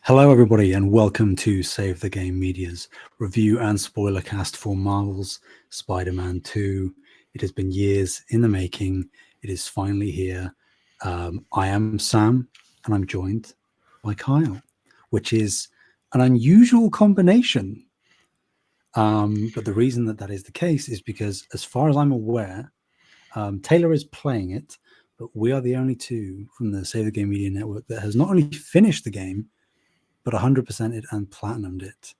Hello, everybody, and welcome to Save the Game Media's review and spoiler cast for Marvel's Spider-Man 2. It has been years in the making. It is finally here. I am Sam, and I'm joined by Kyle, which is an unusual combination. But the reason that is the case is because, as far as I'm aware, Taylor is playing it, but we are the only two from the Save the Game Media Network that has not only finished the game, but 100% it and platinumed it.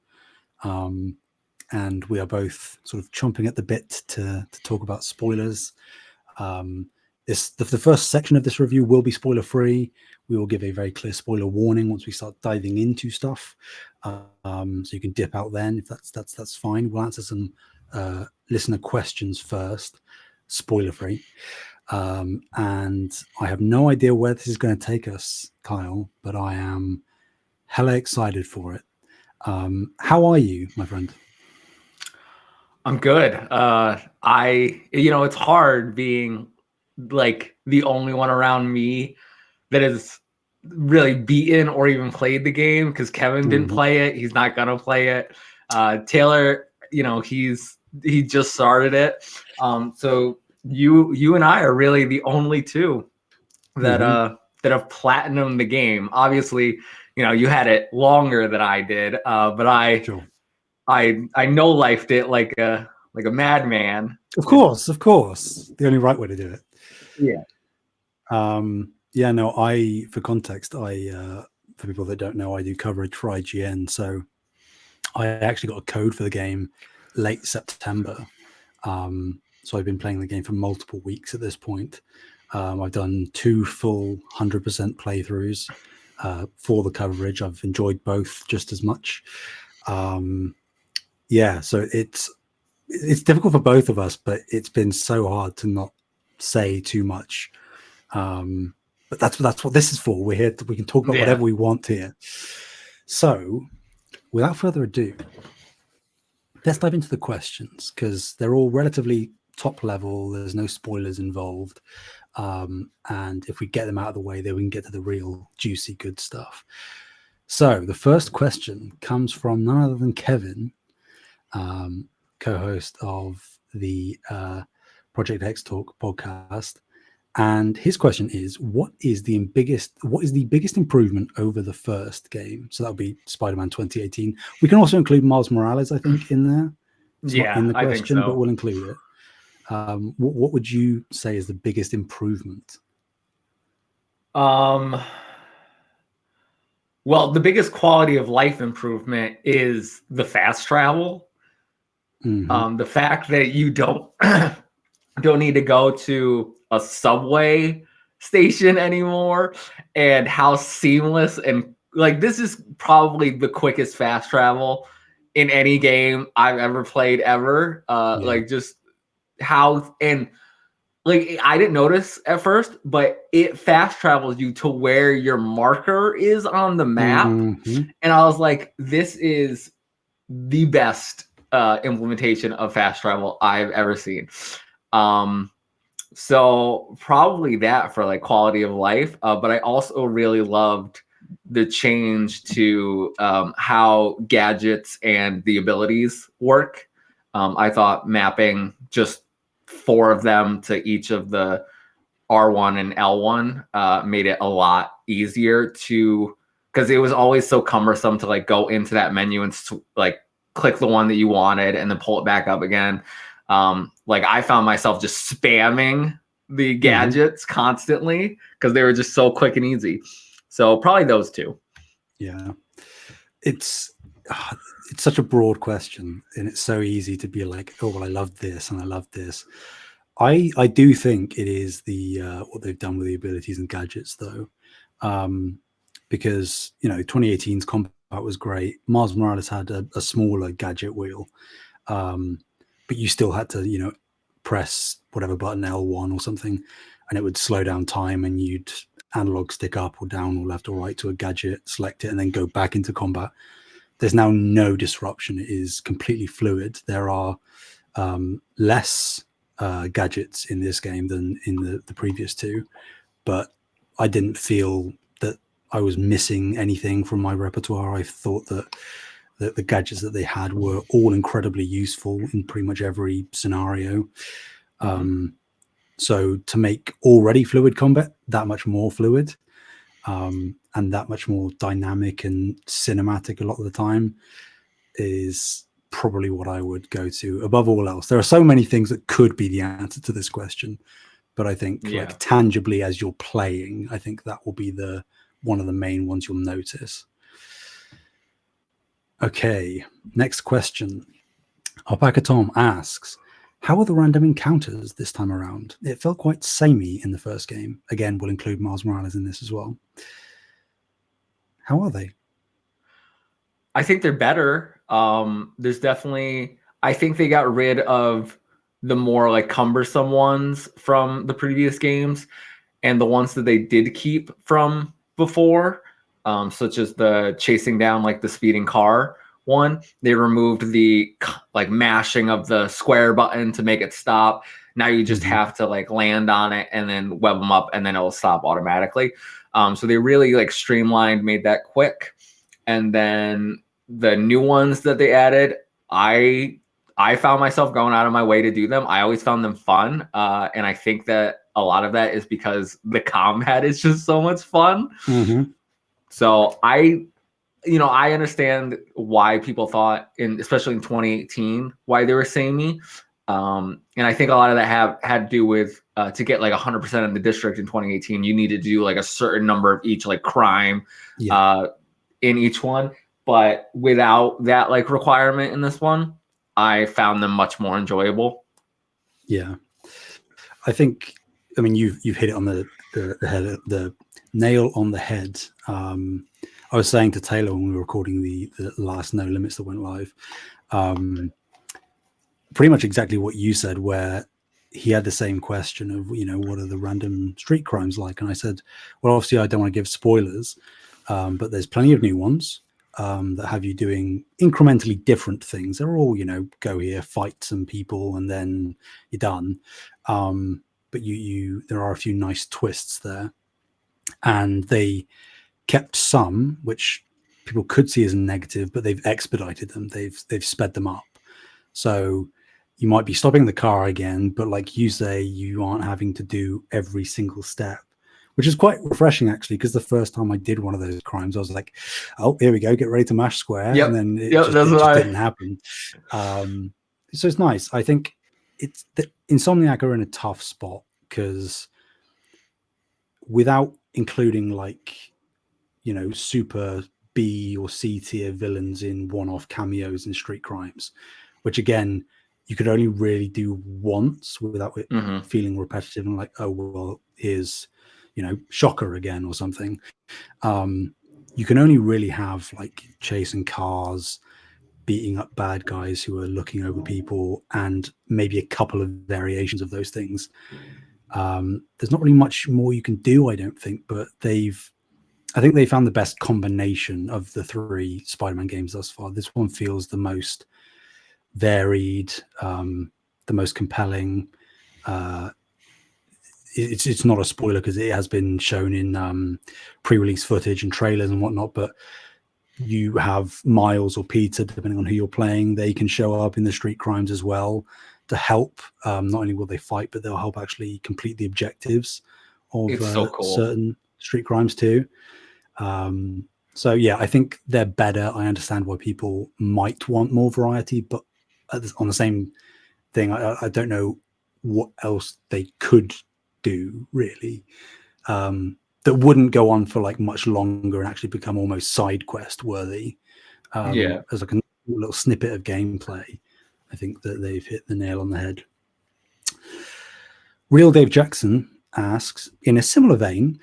And we are both sort of chomping at the bit to talk about spoilers. The first section of this review will be spoiler free. We will give a very clear spoiler warning once we start diving into stuff. So you can dip out then if that's fine. We'll answer some listener questions first, spoiler free. And I have no idea where this is going to take us, Kyle, but I am hella excited for it. How are you, my friend? I'm good. It's hard being like the only one around me that has really beaten or even played the game, because Kevin didn't play it. He's not gonna play it. Taylor, he just started it. So you and I are really the only two that have platinumed the game. Obviously, you had it longer than I did, but I know lifed it like a madman. Of course. The only right way to do it. Yeah. For context, for people that don't know, I do coverage for IGN. So I actually got a code for the game late September. So I've been playing the game for multiple weeks at this point. I've done 2 full 100% playthroughs for the coverage. I've enjoyed both just as much. So it's difficult for both of us, but it's been so hard to not say too much. But that's what this is for. We're here. We can talk about whatever we want here. So, without further ado, let's dive into the questions, because they're all relatively top level. There's no spoilers involved. And if we get them out of the way, then we can get to the real juicy good stuff. So the first question comes from none other than Kevin, co-host of the Project X Talk podcast. And his question is, what is the biggest improvement over the first game? So that would be Spider-Man 2018. We can also include Miles Morales, I think, in there. It's not in the question, I think so, but we'll include it. What would you say is the biggest improvement? Well, the biggest quality of life improvement is the fast travel. The fact that you don't need to go to a subway station anymore, and how seamless and this is probably the quickest fast travel in any game I've ever played ever. Just how, and I didn't notice at first, but it fast travels you to where your marker is on the map. And I was like, this is the best implementation of fast travel I've ever seen. So probably that for quality of life. But I also really loved the change to how gadgets and the abilities work. I thought mapping just 4 of them to each of the R1 and L1 made it a lot easier because it was always so cumbersome to go into that menu and click the one that you wanted and then pull it back up again. I found myself just spamming the gadgets constantly because they were just so quick and easy. So probably those 2. Yeah, it's such a broad question, and it's so easy to be like, oh, well, I love this and I love this. I do think it is the what they've done with the abilities and gadgets, though, because 2018's combat was great. Miles Morales had a smaller gadget wheel, but you still had to press whatever button, L1 or something, and it would slow down time, and you'd analog stick up or down or left or right to a gadget, select it, and then go back into combat. There's now no disruption. It is completely fluid. There are less gadgets in this game than in the previous 2, but I didn't feel that I was missing anything from my repertoire. I thought that the gadgets that they had were all incredibly useful in pretty much every scenario. So to make already fluid combat that much more fluid, and that much more dynamic and cinematic a lot of the time, is probably what I would go to above all else. There are so many things that could be the answer to this question, but I think like tangibly as you're playing, I think that will be the one of the main ones you'll notice. Okay, next question. Alpaca Tom asks, how are the random encounters this time around? It felt quite samey in the first game. Again, we'll include Miles Morales in this as well. How are they? I think they're better. There's definitely, I think they got rid of the more like cumbersome ones from the previous games, and the ones that they did keep from before, such as the chasing down like the speeding car one. They removed the like mashing of the square button to make it stop. Now you just have to like land on it and then web them up, and then it'll stop automatically. So they really like streamlined, made that quick. And then the new ones that they added, I found myself going out of my way to do them. I always found them fun. And I think that a lot of that is because the combat is just so much fun. So I understand why people thought, especially in 2018, why they were samey. And I think a lot of that had to do with to get like 100% in the district in 2018, you needed to do like a certain number of each like crime in each one. But without that like requirement in this one, I found them much more enjoyable. Yeah, I think. I mean, you've hit it on the head, the nail on the head. I was saying to Taylor when we were recording the last No Limits that went live, pretty much exactly what you said, where he had the same question of, what are the random street crimes like? And I said, well, obviously I don't want to give spoilers, but there's plenty of new ones that have you doing incrementally different things. They're all, go here, fight some people, and then you're done. But there are a few nice twists there, and they kept some which people could see as a negative, but they've expedited them. They've sped them up. So you might be stopping the car again, but like you say, you aren't having to do every single step, which is quite refreshing actually, because the first time I did one of those crimes, I was like, oh, here we go, get ready to mash square. And then it just didn't happen. So it's nice. I think it's Insomniac are in a tough spot, because without including like, super B or C tier villains in one-off cameos in street crimes, which again, you could only really do once without it feeling repetitive and like, oh, well, here's, Shocker again or something. You can only really have like chasing cars, beating up bad guys who are looking over people, and maybe a couple of variations of those things. There's not really much more you can do, I don't think, but I think they found the best combination of the 3 Spider-Man games thus far. This one feels the most varied, the most compelling. It's not a spoiler because it has been shown in pre-release footage and trailers and whatnot, but you have Miles or Peter, depending on who you're playing. They can show up in the street crimes as well to help. Not only will they fight, but they'll help actually complete the objectives of certain street crimes too. So yeah, I think they're better. I understand why people might want more variety, but on the same thing, I don't know what else they could do really, that wouldn't go on for like much longer and actually become almost side quest worthy. As like a little snippet of gameplay, I think that they've hit the nail on the head. Real Dave Jackson asks, in a similar vein,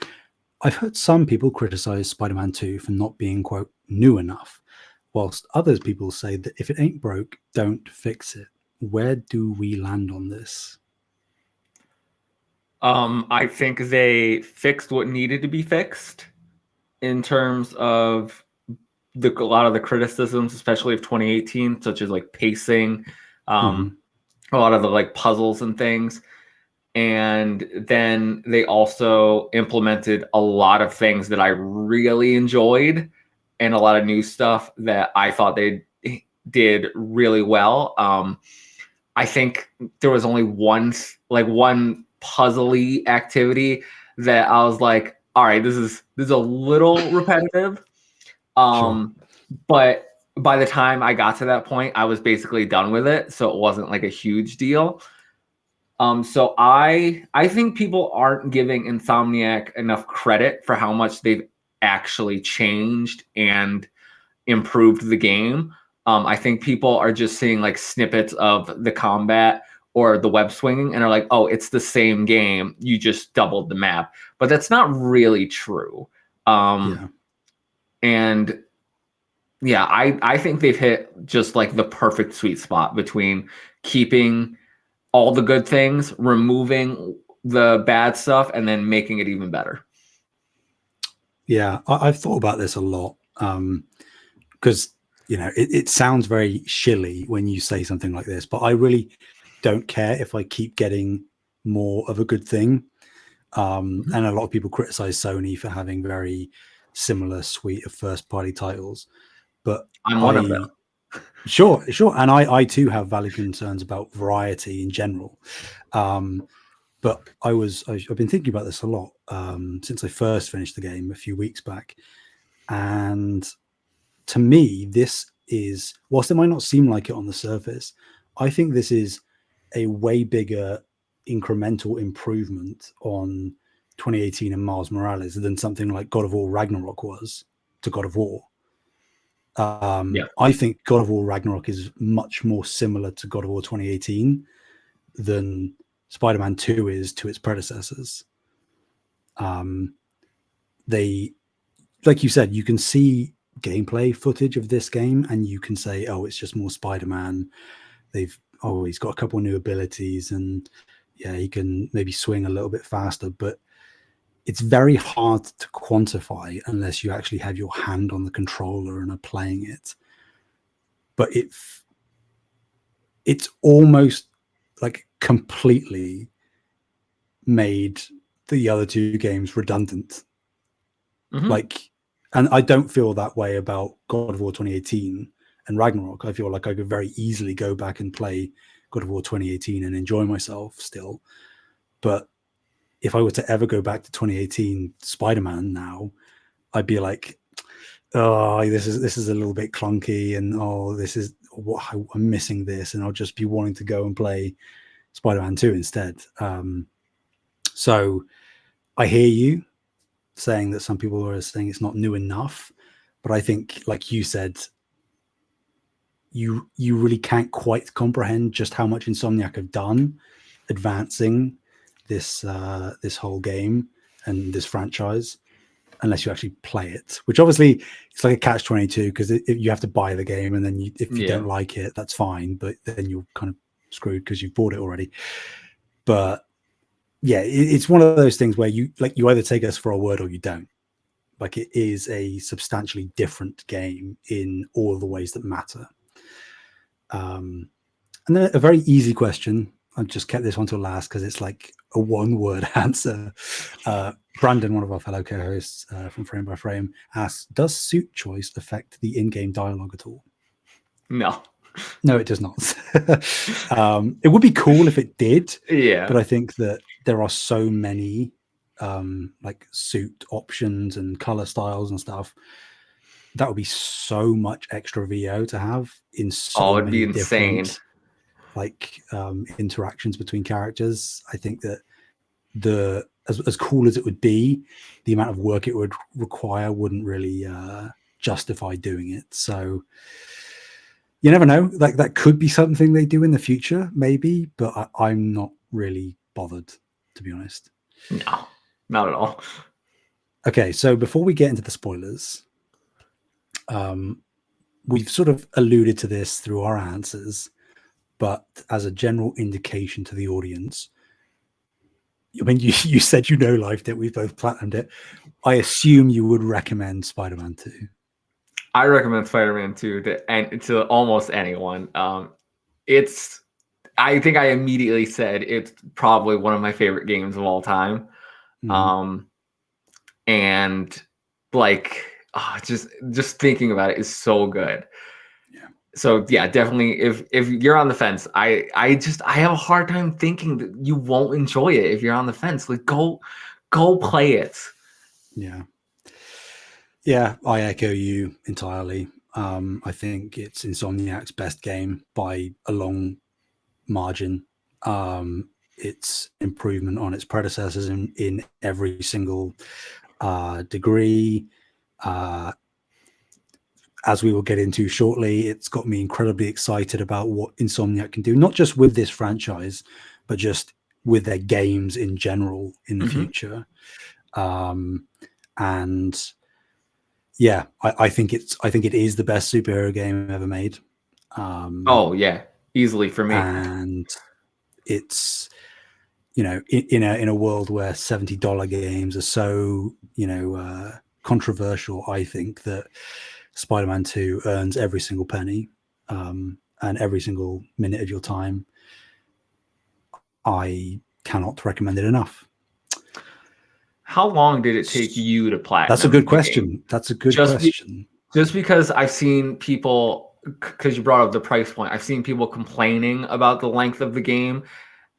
I've heard some people criticize Spider-Man 2 for not being, quote, new enough, whilst others people say that if it ain't broke, don't fix it. Where do we land on this? I think they fixed what needed to be fixed in terms of a lot of the criticisms, especially of 2018, such as like pacing, a lot of the like puzzles and things. And then they also implemented a lot of things that I really enjoyed and a lot of new stuff that I thought they did really well. I think there was only one puzzly activity that I was like, all right, this is a little repetitive. Sure. But by the time I got to that point, I was basically done with it, so it wasn't like a huge deal. So I think people aren't giving Insomniac enough credit for how much they've actually changed and improved the game. I think people are just seeing like snippets of the combat or the web swinging and are like, oh, it's the same game. You just doubled the map. But that's not really true. Yeah. And yeah, I think they've hit just like the perfect sweet spot between keeping all the good things, removing the bad stuff, and then making it even better. Yeah, I've thought about this a lot because it sounds very shilly when you say something like this, but I really don't care if I keep getting more of a good thing. And a lot of people criticize Sony for having very similar suite of first-party titles, but I'm one of them. Sure, and I too have valid concerns about variety in general. But I've been thinking about this a lot since I first finished the game a few weeks back, and to me, this is, whilst it might not seem like it on the surface, I think this is a way bigger incremental improvement on 2018 and Miles Morales than something like God of War Ragnarok was to God of War. I think God of War Ragnarok is much more similar to God of War 2018 than Spider-Man 2 is to its predecessors. They, like you said, you can see gameplay footage of this game and you can say, oh, it's just more Spider-Man. He's got a couple of new abilities and yeah, he can maybe swing a little bit faster, but it's very hard to quantify unless you actually have your hand on the controller and are playing it. But it's almost like completely made the other two games redundant. Like, and I don't feel that way about God of War 2018 and Ragnarok. I feel like I could very easily go back and play God of War 2018 and enjoy myself still. But if I were to ever go back to 2018 Spider-Man now, I'd be like, oh, this is a little bit clunky, and oh, this is what I'm missing this, and I'll just be wanting to go and play Spider-Man 2 instead. So I hear you saying that some people are saying it's not new enough, but I think, like you said, you really can't quite comprehend just how much Insomniac have done advancing this whole game and this franchise unless you actually play it, which obviously it's like a catch-22 because you have to buy the game, and then if you don't like it, that's fine, but then you're kind of screwed because you've bought it already. But yeah, it's one of those things where you either take us for our word or you don't. Like, it is a substantially different game in all of the ways that matter. And then a very easy question. I just kept this one till last because it's like a one-word answer. Brandon, one of our fellow co-hosts from Frame by Frame, asks, does suit choice affect the in-game dialogue at all? No, it does not. It would be cool if it did. Yeah. But I think that there are so many like suit options and color styles and stuff. That would be so much extra VO to have in so many different like interactions between characters. I think that as cool as it would be, the amount of work it would require wouldn't really justify doing it. So you never know. Like, that could be something they do in the future, maybe, but I'm not really bothered, to be honest. No, not at all. Okay, so before we get into the spoilers, we've sort of alluded to this through our answers, but as a general indication to the audience, I mean, you said Life that we've both platinumed it. I assume you would recommend Spider-Man 2. I recommend Spider-Man 2 to almost anyone. I think I immediately said it's probably one of my favorite games of all time. And like, just thinking about it is so good. Yeah. So yeah, definitely. If you're on the fence, I have a hard time thinking that you won't enjoy it if you're on the fence. Like, go play it. Yeah. Yeah, I echo you entirely. I think it's Insomniac's best game by a long margin. It's improvement on its predecessors in every single degree. As we will get into shortly, it's got me incredibly excited about what Insomniac can do, not just with this franchise, but just with their games in general in the future. And yeah, I think it is the best superhero game ever made. Oh yeah, easily for me. And it's, you know, in a world where $70 games are so, you know, controversial, I think that Spider-Man 2 earns every single penny, and every single minute of your time. I cannot recommend it enough. How long did it take you to platinum? That's a good question. That's a good question. Just because I've seen people, because you brought up the price point, I've seen people complaining about the length of the game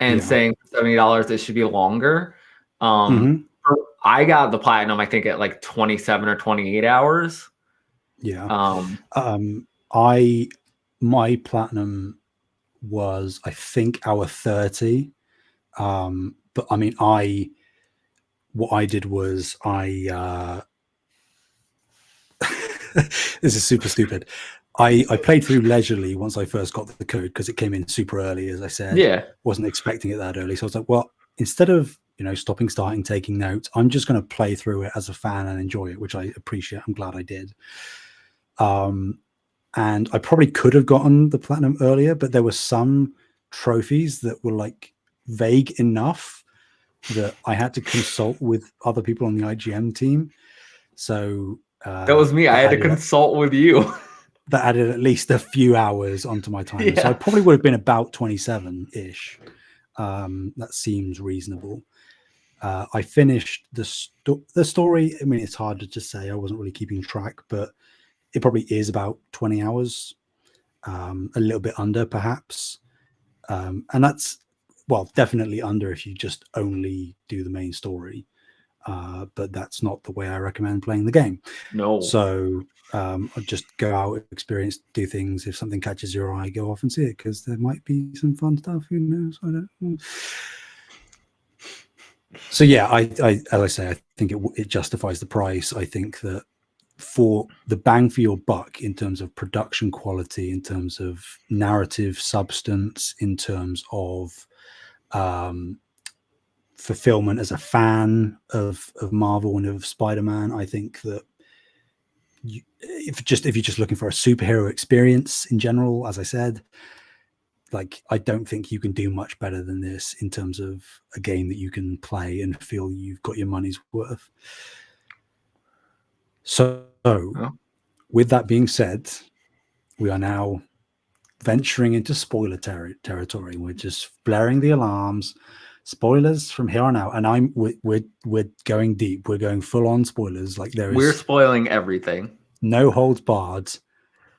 and saying $70 it should be longer. I got the platinum, I think, at like 27 or 28 hours. Yeah. My platinum was, I think, hour 30. But I mean, what I did was this is super stupid. I played through leisurely once I first got the code because it came in super early, as I said. Yeah. Wasn't expecting it that early. So I was like, well, instead of, you know, stopping, starting, taking notes, I'm just going to play through it as a fan and enjoy it, which I appreciate. I'm glad I did. And I probably could have gotten the platinum earlier, but there were some trophies that were like vague enough that I had to consult with other people on the IGM team. So that was me. I had to consult with you. That added at least a few hours onto my time. Yeah. So I probably would have been about 27-ish. That seems reasonable. I finished the story. I mean, it's harder to say. I wasn't really keeping track, but it probably is about 20 hours, a little bit under perhaps. And that's, well, definitely under if you just only do the main story. But that's not the way I recommend playing the game. No. So I'll just go out, experience, do things. If something catches your eye, go off and see it, because there might be some fun stuff. Who knows? I don't know. So yeah, I as I say, I think it justifies the price. I think that for the bang for your buck in terms of production quality, in terms of narrative substance, in terms of fulfillment as a fan of Marvel and of Spider-Man, I think that if you're just looking for a superhero experience in general, as I said, like, I don't think you can do much better than this in terms of a game that you can play and feel you've got your money's worth. So with that being said, we are now venturing into spoiler territory. We're just blaring the alarms. Spoilers from here on out, and we're going deep. We're going full on spoilers. Like, we're spoiling everything. No holds barred.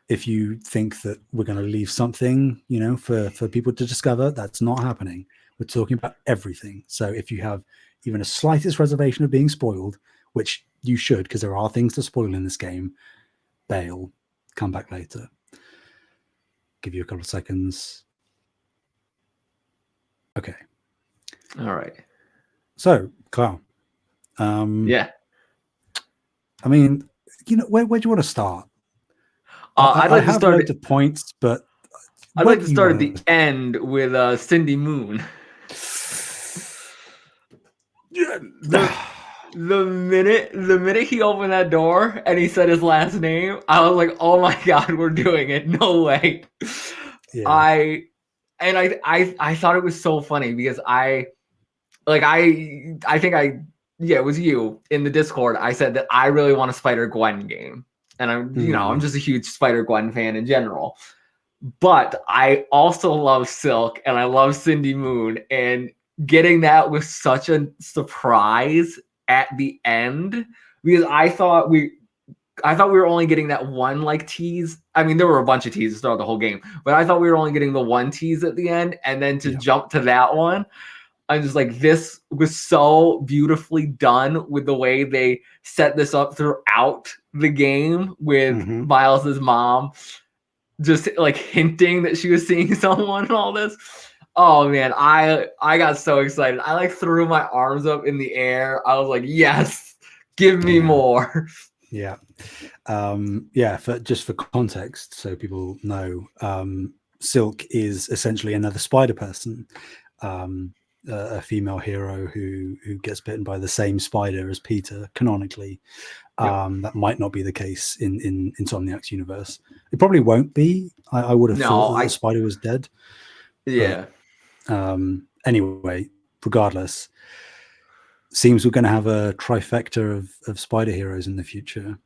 If you think that we're going to leave something, you know, for people to discover, that's not happening. We're talking about everything. So if you have even a slightest reservation of being spoiled, which you should, because there are things to spoil in this game, bail. Come back later. Give you a couple of seconds. Okay. All right. So, Kyle. Yeah. I mean, you know, where do you want to start? I'd like to start loads of points, but I'd like to start at the end with Cindy Moon. The minute he opened that door and he said his last name, I was like, "Oh my god, we're doing it! No way!" Yeah. I thought it was so funny because it was you in the Discord. I said that I really want a Spider-Gwen game, and I'm I'm just a huge Spider-Gwen fan in general. But I also love Silk and I love Cindy Moon, and getting that was such a surprise at the end, because I thought we were only getting that one like tease. I mean, there were a bunch of teases throughout the whole game, but I thought we were only getting the one tease at the end, and then to jump to that one, I'm just like, this was so beautifully done with the way they set this up throughout the game with Miles's mom just like hinting that she was seeing someone and all this. Oh man, I got so excited. I like threw my arms up in the air. I was like, yes, give me more. Yeah. For context, so people know, Silk is essentially another spider person, a female hero who gets bitten by the same spider as Peter canonically. That might not be the case in Insomniac's universe. It probably won't be. I would have thought that the spider was dead. Yeah. But, anyway, regardless, seems we're going to have a trifecta of spider heroes in the future.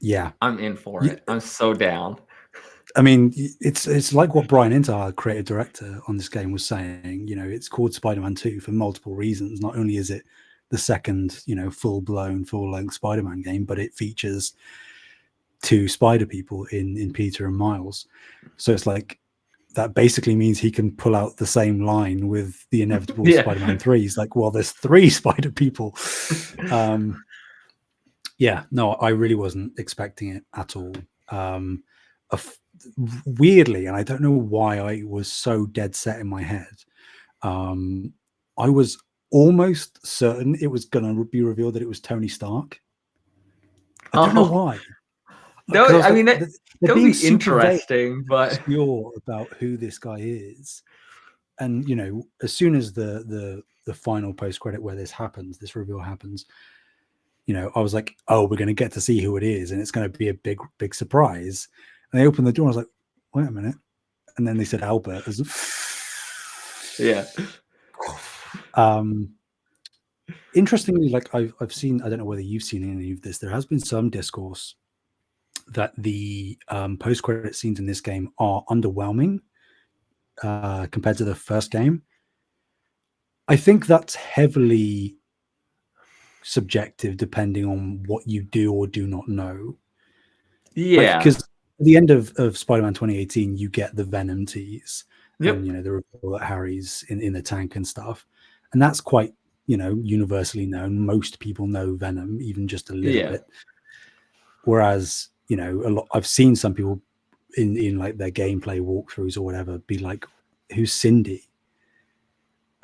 Yeah, I'm in for it. I'm so down. I mean, it's like what Brian Intihar, creative director on this game, was saying. You know, it's called Spider-Man 2 for multiple reasons. Not only is it the second, full-blown, full-length Spider-Man game, but it features 2 spider people in Peter and Miles. So it's like, that basically means he can pull out the same line with the inevitable Spider-Man 3. He's like, well, there's 3 spider people. No, I really wasn't expecting it at all. Weirdly, and I don't know why I was so dead set in my head, I was almost certain it was going to be revealed that it was Tony Stark. I don't know why. No, I mean, that would be interesting, but obscure about who this guy is. And as soon as the final post-credit where this reveal happens, I was like, oh, we're going to get to see who it is, and it's going to be a big surprise. And they opened the door, and I was like, wait a minute. And then they said Albert. Yeah. Interestingly, like I've seen, I don't know whether you've seen any of this, there has been some discourse that the post-credit scenes in this game are underwhelming compared to the first game. I think that's heavily subjective depending on what you do or do not know. Yeah. Because at the end of Spider-Man 2018, you get the Venom tease. And, the reveal that Harry's in the tank and stuff. And that's quite, universally known. Most people know Venom, even just a little bit. Whereas, I've seen some people in like their gameplay walkthroughs or whatever be like, who's Cindy?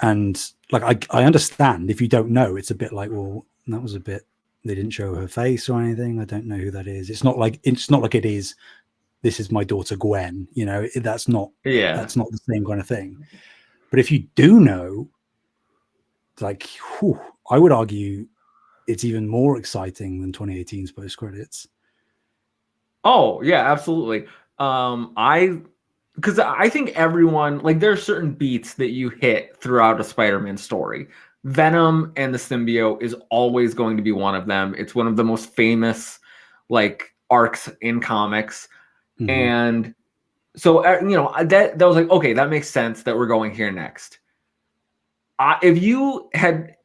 And like, I understand if you don't know, it's a bit like, well, that was a bit, they didn't show her face or anything. I don't know who that is. It's not like it is, this is my daughter Gwen, that's not the same kind of thing. But if you do know, like, I would argue it's even more exciting than 2018's post credits. Oh yeah, absolutely. Because I think everyone, like, there are certain beats that you hit throughout a Spider-Man story. Venom and the symbiote is always going to be one of them. It's one of the most famous like arcs in comics. And so that was like, okay, that makes sense that we're going here next. If you had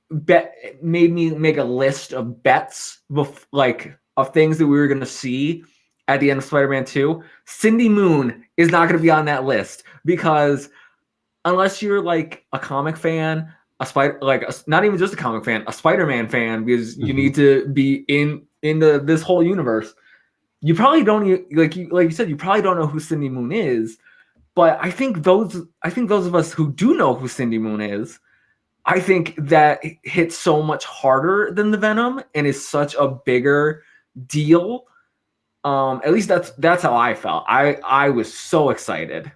made me make a list of bets, like of things that we were going to see at the end of Spider-Man 2, Cindy Moon is not going to be on that list, because unless you're like a comic fan, not even just a comic fan, a Spider-Man fan, because you need to be into this whole universe. You probably don't, like you said, you probably don't know who Cindy Moon is. But I think those of us who do know who Cindy Moon is, I think that it hits so much harder than the Venom and is such a bigger deal. At least that's how I felt. I was so excited.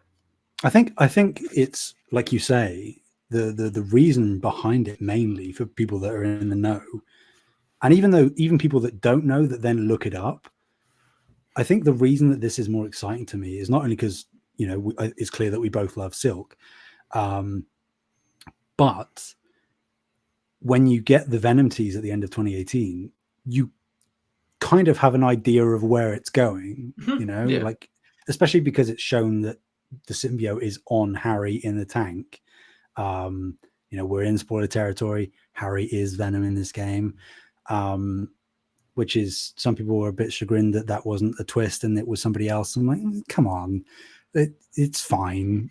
I think it's like you say, the reason behind it, mainly for people that are in the know, and even people that don't know that then look it up. I think the reason that this is more exciting to me is not only because it's clear that we both love Silk, but when you get the Venom tease at the end of 2018, kind of have an idea of where it's going, Yeah. like, especially because it's shown that the symbiote is on Harry in the tank. We're in spoiler territory. Harry is Venom in this game, which is, some people were a bit chagrined that wasn't a twist and it was somebody else. I'm like, come on, it's fine.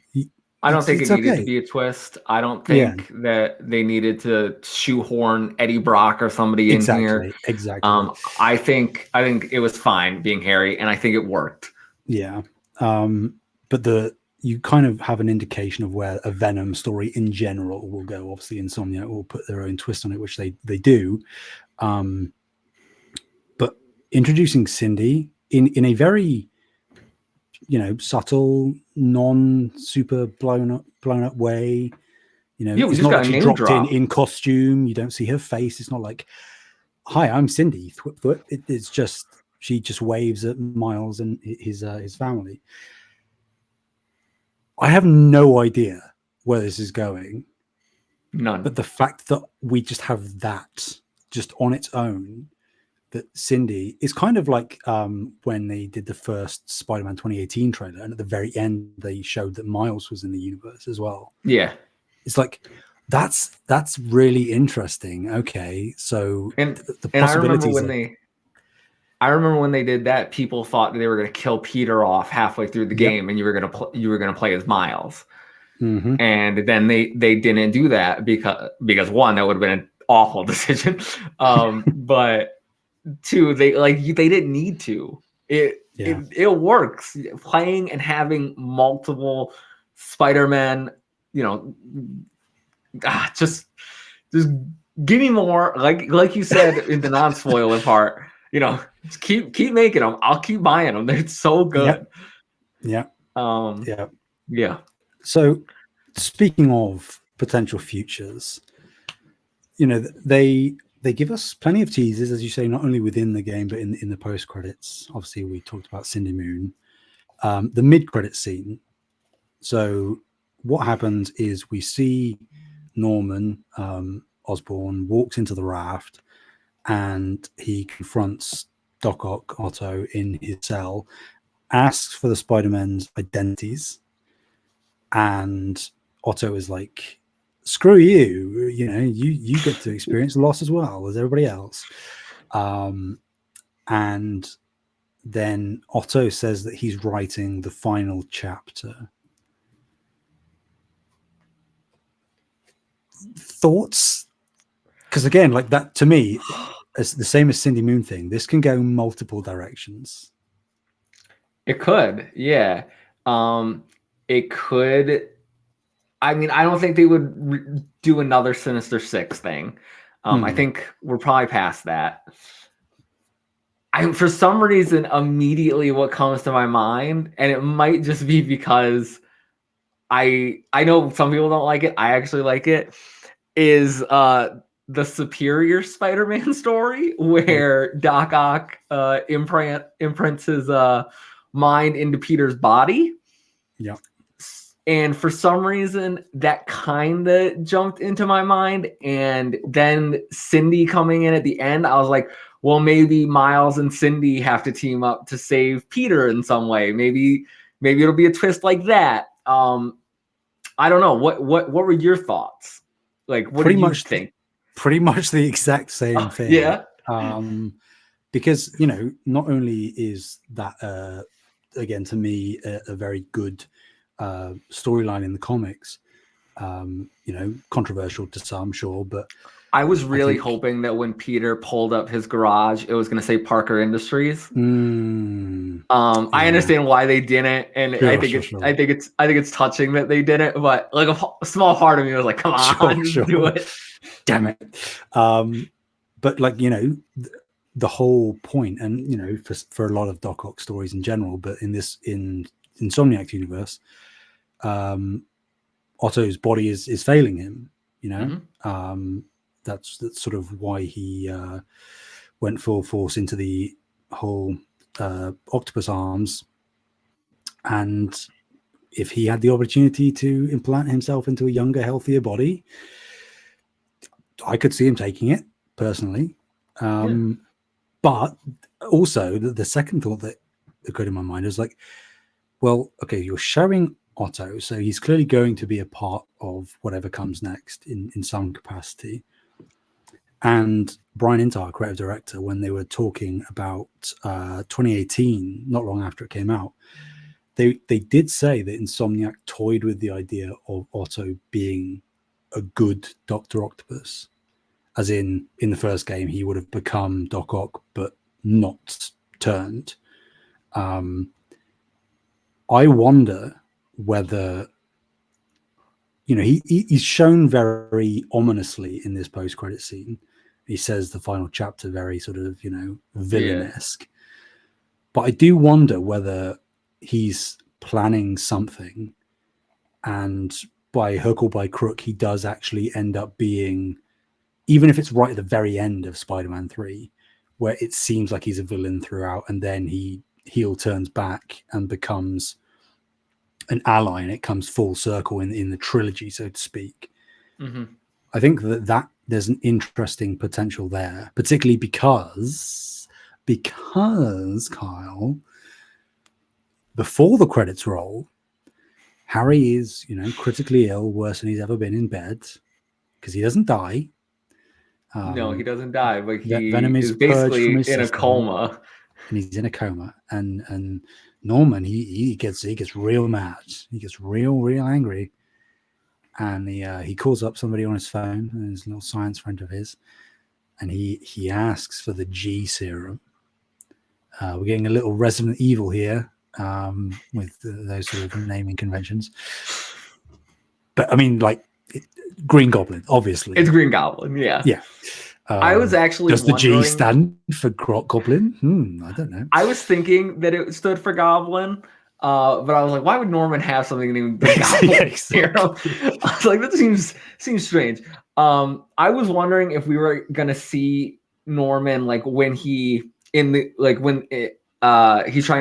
I don't think it needed okay to be a twist. I don't think that they needed to shoehorn Eddie Brock or somebody in here. Exactly. I think it was fine being Harry, and I think it worked. Yeah. But you kind of have an indication of where a Venom story in general will go. Obviously, Insomniac will put their own twist on it, which they do. But introducing Cindy in a very subtle, non-super blown up way. It's not like she dropped in costume. You don't see her face. It's not like, "Hi, I'm Cindy." It's just, she just waves at Miles and his family. I have no idea where this is going. None. But the fact that we just have that just on its own, that Cindy is kind of like when they did the first Spider-Man 2018 trailer, and at the very end they showed that Miles was in the universe as well. Yeah. It's like, that's really interesting. Okay, so the possibilities. I remember when they did that, people thought they were going to kill Peter off halfway through the game, and you were going to play as Miles. Mm-hmm. And then they didn't do that because one, that would have been an awful decision. But two, they didn't need to. It works, playing and having multiple Spider-Man. Just give me more. Like you said in the non-spoiler part. Just keep making them. I'll keep buying them. They're so good. Yeah. Yeah. So, speaking of potential futures, they give us plenty of teasers, as you say, not only within the game but in the post credits. Obviously, we talked about Cindy Moon, the mid credit scene. So, what happens is we see Norman Osborn walks into the raft, and he confronts Doc Ock, Otto, in his cell, asks for the Spider-Man's identities, and Otto is like, "Screw you! You get to experience loss as well as everybody else." And then Otto says that he's writing the final chapter. Thoughts? Because again, like that to me, it's the same as Cindy Moon thing. This can go multiple directions. It could, yeah. It could. I mean, I don't think they would do another Sinister Six thing. I think we're probably past that. For some reason, immediately what comes to my mind, and it might just be because I know some people don't like it. I actually like it. Is the Superior Spider-Man story where Doc Ock imprints his mind into Peter's body. Yeah. And for some reason, that kind of jumped into my mind. And then Cindy coming in at the end, I was like, well, maybe Miles and Cindy have to team up to save Peter in some way. Maybe it'll be a twist like that. I don't know. What were your thoughts? Like, what do you think? Pretty much the exact same thing. Yeah. Because, not only is that, again, to me, a very good storyline in the comics, controversial to some, sure, but I was really hoping that when Peter pulled up his garage, it was going to say Parker Industries. I understand why they didn't, and I think it's touching that they didn't. But like a small part of me was like, "Come on, just do it." Damn it! But like the whole point, and for a lot of Doc Ock stories in general, but in Insomniac's universe, Otto's body is failing him. That's sort of why he went full force into the whole octopus arms. And if he had the opportunity to implant himself into a younger, healthier body, I could see him taking it personally. But also, the second thought that occurred in my mind is like, well, okay, you're showing Otto, so he's clearly going to be a part of whatever comes next in some capacity. And Brian Intar, creative director, when they were talking about 2018, not long after it came out, they did say that Insomniac toyed with the idea of Otto being a good Dr. Octopus. As in the first game, he would have become Doc Ock, but not turned. I wonder whether, you know, he's shown very ominously in this post-credit scene. He says the final chapter very sort of, you know, villain-esque. But I do wonder whether he's planning something, and by hook or by crook, he does actually end up being, even if it's right at the very end of Spider-Man 3, where it seems like he's a villain throughout, and then he heel turns back and becomes an ally, and it comes full circle in the trilogy, so to speak. Mm-hmm. I think that there's an interesting potential there, particularly because Kyle, before the credits roll, Harry is, you know, critically ill, worse than he's ever been in bed, because he doesn't die. No, he doesn't die, but he Venom is purged from basically his in a system, coma. and he's in a coma. And Norman, he gets real mad. He gets real angry, and he calls up somebody on his phone, his little science friend of his, and he asks for the G serum. We're getting a little Resident Evil here with those sort of naming conventions. But I mean, like, Green Goblin, obviously. It's Green Goblin, yeah. Yeah. I was actually does the G stand for Goblin? I don't know. I was thinking that it stood for Goblin, but I was like, why would Norman have something named the Goblin serum? I was like, that seems strange. I was wondering if we were gonna see Norman like when he's trying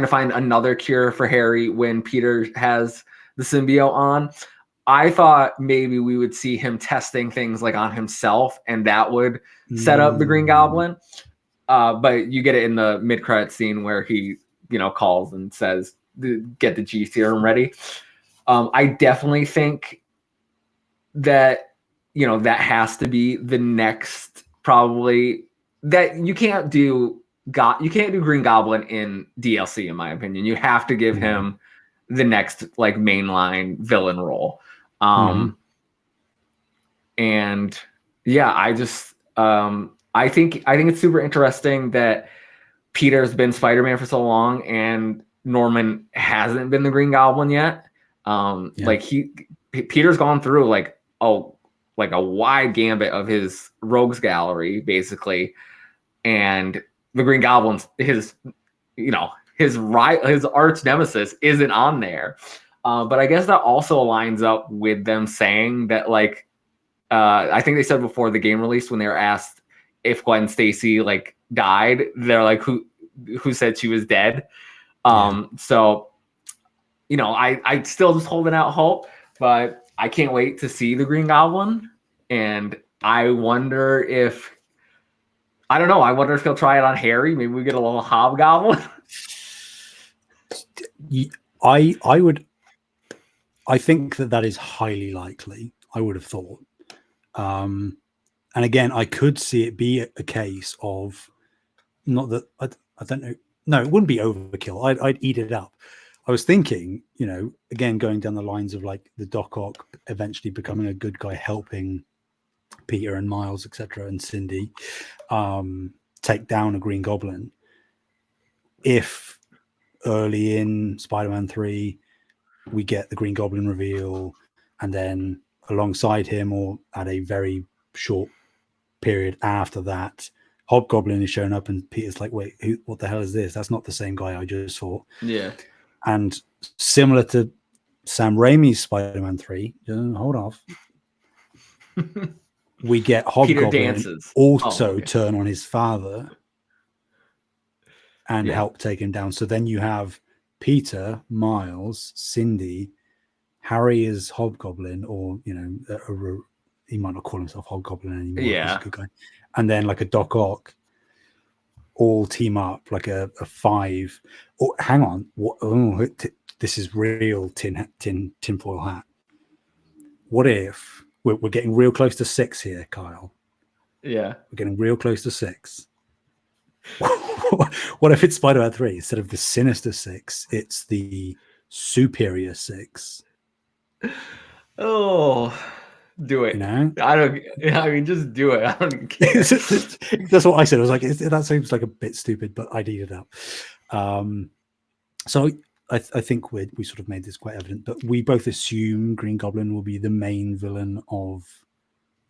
to find another cure for Harry when Peter has the symbiote on. I thought maybe we would see him testing things like on himself, and that would set up the Green Goblin. But you get it in the mid-credit scene where he, you know, calls and says, "Get the G serum ready." I definitely think that, you know, that has to be the next, probably, that you can't do Green Goblin in DLC, in my opinion. You have to give him the next like mainline villain role. And yeah, I just I think it's super interesting that Peter's been Spider-Man for so long and Norman hasn't been the Green Goblin yet. Like Peter's gone through like a wide gambit of his rogues gallery, basically, and the Green Goblin's his arch nemesis isn't on there. But I guess that also lines up with them saying that, like, I think they said before the game release, when they were asked if Gwen Stacy like died, they're like, who said she was dead? So, you know, I still just holding out hope, but I can't wait to see the Green Goblin. And I wonder if he'll try it on Harry. Maybe we get a little Hobgoblin. I think that is highly likely. I would have thought. And again, I could see it be a case of, not that I don't know. No, it wouldn't be overkill. I'd eat it up. I was thinking, you know, again, going down the lines of like the Doc Ock eventually becoming a good guy, helping Peter and Miles, etc., and Cindy take down a Green Goblin. If early in Spider-Man 3 we get the Green Goblin reveal, and then alongside him or at a very short period after that, Hobgoblin is showing up, and Peter's like, wait, what the hell is this? That's not the same guy I just saw. Yeah. And similar to Sam Raimi's Spider-Man 3, hold off. We get Hobgoblin also turn on his father and help take him down. So then you have Peter, Miles, Cindy, Harry is Hobgoblin, or, you know, he might not call himself Hobgoblin anymore. Yeah. He's a good guy. And then like a Doc Ock, all team up like a 5. Oh, hang on, what? Oh, this is real tinfoil hat. What if we're getting real close to 6 here, Kyle? Yeah, we're getting real close to 6. What if it's Spider-Man 3 instead of the sinister 6? It's the superior 6. Oh, do it. You know, I mean, just do it. I don't care. That's what I said. I was like, that seems like a bit stupid, but I needed it out. So I think we sort of made this quite evident, but we both assume Green Goblin will be the main villain of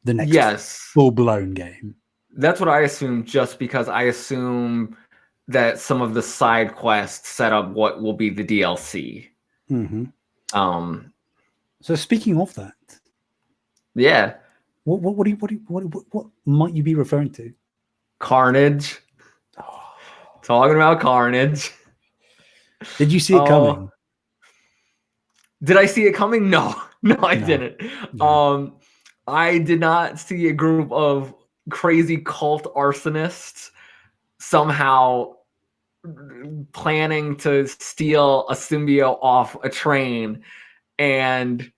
the next full-blown game. That's what I assume, just because I assume that some of the side quests set up what will be the DLC. Mm-hmm. So speaking of that, yeah, what might you be referring to? Carnage. Talking about Carnage. Did you see it coming? Did I see it coming? No, I didn't. No. I did not see a group of crazy cult arsonists somehow planning to steal a symbiote off a train, and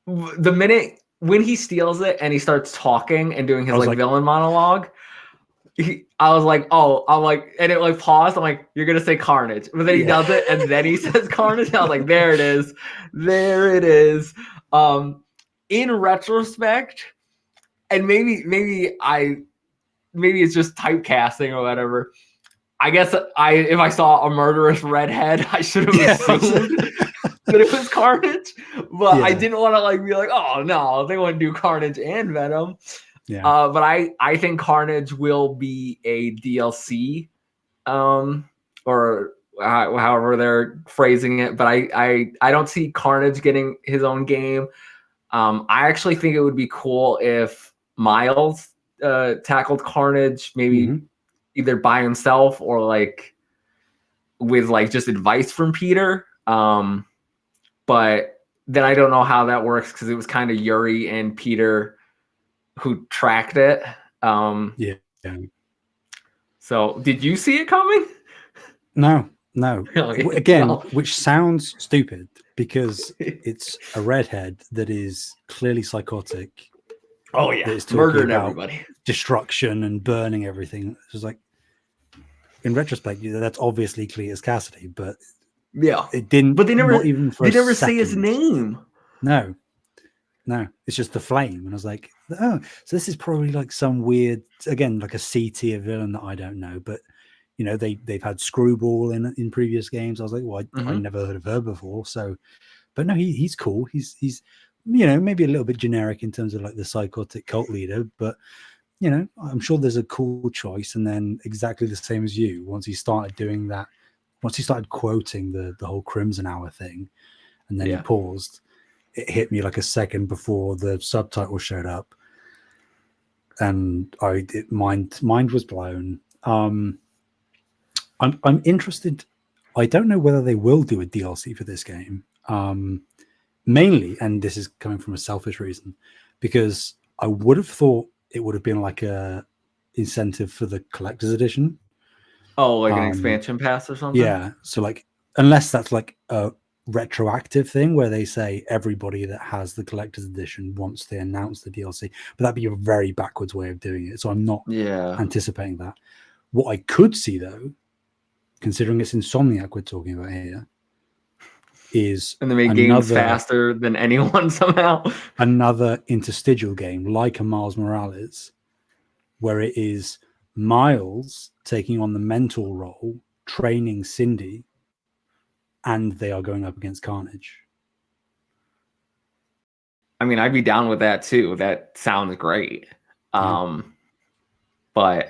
the minute when he steals it and he starts talking and doing his like villain monologue, I was like, and it like paused. I'm like, you're gonna say Carnage, but then he does it, and then he says Carnage. I was like, there it is. In retrospect, and maybe it's just typecasting or whatever. I guess if I saw a murderous redhead, I should have assumed that it was Carnage, but I didn't want to like be like, oh no, they want to do Carnage and Venom. Yeah. But I think Carnage will be a DLC, or however they're phrasing it. But I don't see Carnage getting his own game. I actually think it would be cool if Miles tackled Carnage, maybe either by himself or like with like just advice from Peter. But then I don't know how that works, because it was kind of Yuri and Peter who tracked it. So did you see it coming? No. Really? Again, no. Which sounds stupid, because it's a redhead that is clearly psychotic. Oh yeah, murdering everybody, destruction and burning everything. It's just like, in retrospect, that's obviously Cletus Cassidy, but it didn't. But they never say his name. No, it's just the flame. And I was like, oh, so this is probably like some weird, again, like a C-tier villain that I don't know. But you know, they've had Screwball in previous games. I was like, well, I never heard of her before. So, but no, he's cool. He's you know, maybe a little bit generic in terms of like the psychotic cult leader, but you know, I'm sure there's a cool choice. And then exactly the same as you, once he started doing that, once he started quoting the whole Crimson Hour thing, and then he paused, it hit me like a second before the subtitle showed up, and mind was blown. I'm interested. I don't know whether they will do a DLC for this game. Mainly, and this is coming from a selfish reason, because I would have thought it would have been like a incentive for the collector's edition. Oh, like an expansion pass or something? Yeah. So like, unless that's like a retroactive thing where they say everybody that has the collector's edition once they announce the DLC, but that'd be a very backwards way of doing it. So I'm not anticipating that. What I could see though, considering it's Insomniac we're talking about here, is and they make games faster than anyone somehow. Another interstitial game like a Miles Morales, where it is Miles taking on the mentor role, training Cindy, and they are going up against Carnage. I mean, I'd be down with that too. That sounds great. But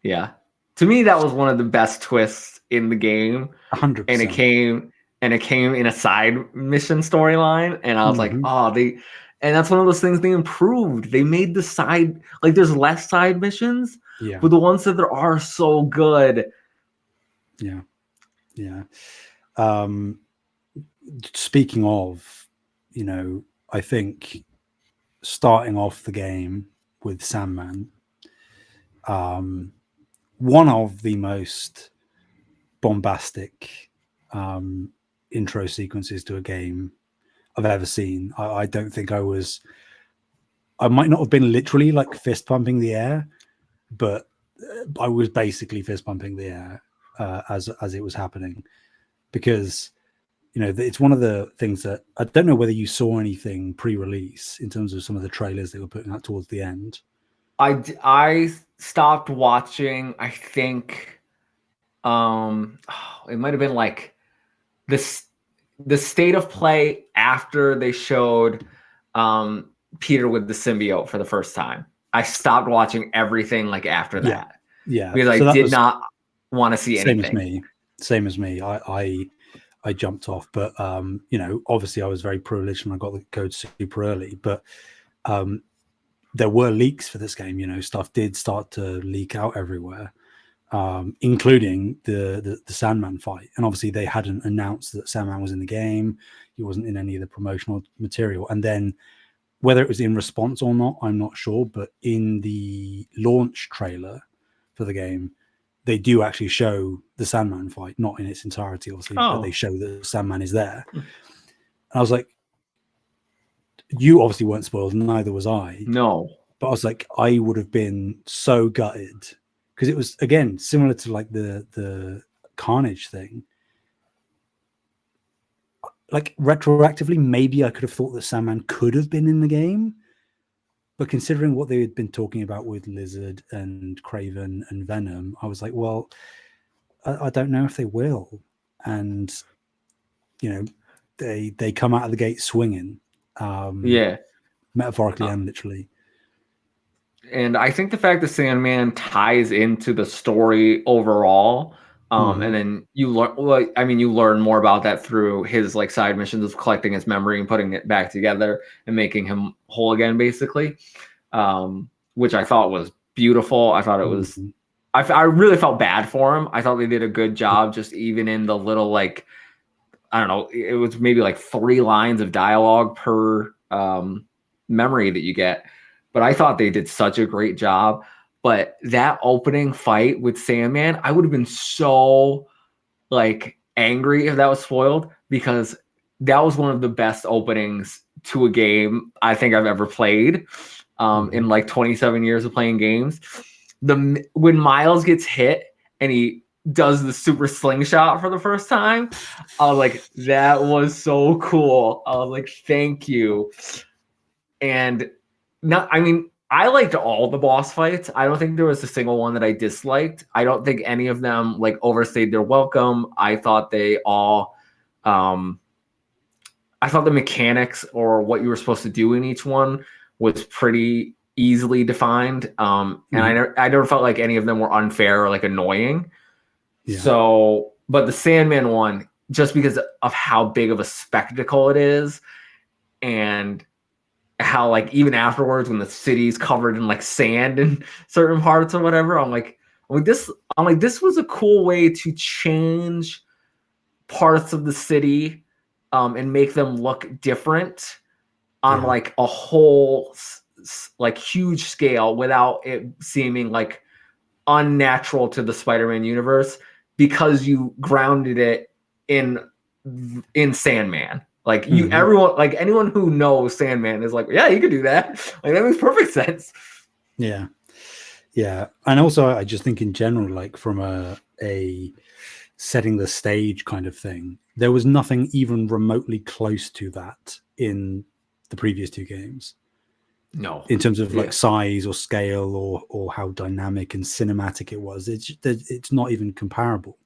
yeah, to me, that was one of the best twists in the game. 100%. And it came in a side mission storyline, and I was like, and that's one of those things they improved. They made the side, like, there's less side missions, but the ones that there are so good. Yeah. Speaking of, you know, I think starting off the game with Sandman one of the most bombastic intro sequences to a game I've ever seen. I don't think I might not have been literally like fist pumping the air, but I was basically fist pumping the air as it was happening, because it's one of the things that I don't know whether you saw anything pre-release in terms of some of the trailers they were putting out towards the end. I stopped watching, I think it might have been like the state of play after they showed Peter with the symbiote for the first time. I stopped watching everything like after that. Yeah. Because I did not want to see anything. Same as me. I jumped off, but obviously I was very privileged and I got the code super early, but there were leaks for this game. Stuff did start to leak out everywhere, including the Sandman fight. And obviously they hadn't announced that Sandman was in the game. He wasn't in any of the promotional material. And then whether it was in response or not, I'm not sure, but in the launch trailer for the game, they do actually show the Sandman fight, not in its entirety, obviously, but they show that Sandman is there. And I was like, you obviously weren't spoiled, neither was I. No. But I was like, I would have been so gutted, because it was, again, similar to like the Carnage thing. Like retroactively, maybe I could have thought that Sandman could have been in the game. But considering what they had been talking about with Lizard and Kraven and Venom, I was like, well, I don't know if they will. And, they come out of the gate swinging. Metaphorically and literally. And I think the fact that Sandman ties into the story overall, and then you learn more about that through his like side missions of collecting his memory and putting it back together and making him whole again, basically, which I thought was beautiful. I thought it was, I really felt bad for him. I thought they did a good job, just even in the little, like, I don't know, it was maybe like 3 lines of dialogue per memory that you get. But I thought they did such a great job. But that opening fight with Sandman, I would have been so like angry if that was spoiled, because that was one of the best openings to a game I think I've ever played in like 27 years of playing games. When Miles gets hit and he does the super slingshot for the first time, I was like, that was so cool. I was like, thank you. And I liked all the boss fights. I don't think there was a single one that I disliked. I don't think any of them like overstayed their welcome. I thought they all, I thought the mechanics or what you were supposed to do in each one was pretty easily defined. And I never felt like any of them were unfair or like annoying. Yeah. So, but the Sandman one, just because of how big of a spectacle it is, and how like even afterwards when the city's covered in like sand in certain parts or whatever, I'm like this was a cool way to change parts of the city and make them look different on like a whole like huge scale without it seeming like unnatural to the Spider-Man universe, because you grounded it in Sandman. Like everyone, like anyone who knows Sandman is like, yeah, you could do that. Like that makes perfect sense. Yeah. And also, I just think in general, like from a setting the stage kind of thing, there was nothing even remotely close to that in the previous 2 games. No, in terms of like size or scale or how dynamic and cinematic it was. It's not even comparable.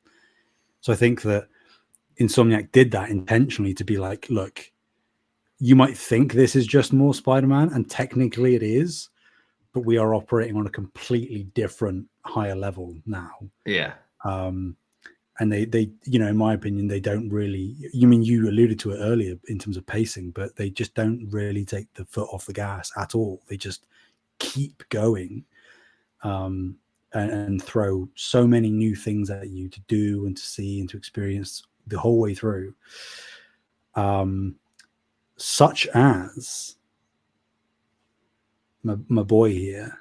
So I think that Insomniac did that intentionally to be like, look, you might think this is just more Spider-Man, and technically it is, but we are operating on a completely different higher level now. Yeah. And they in my opinion, they don't really, you alluded to it earlier in terms of pacing, but they just don't really take the foot off the gas at all. They just keep going and throw so many new things at you to do and to see and to experience the whole way through. Such as my boy here,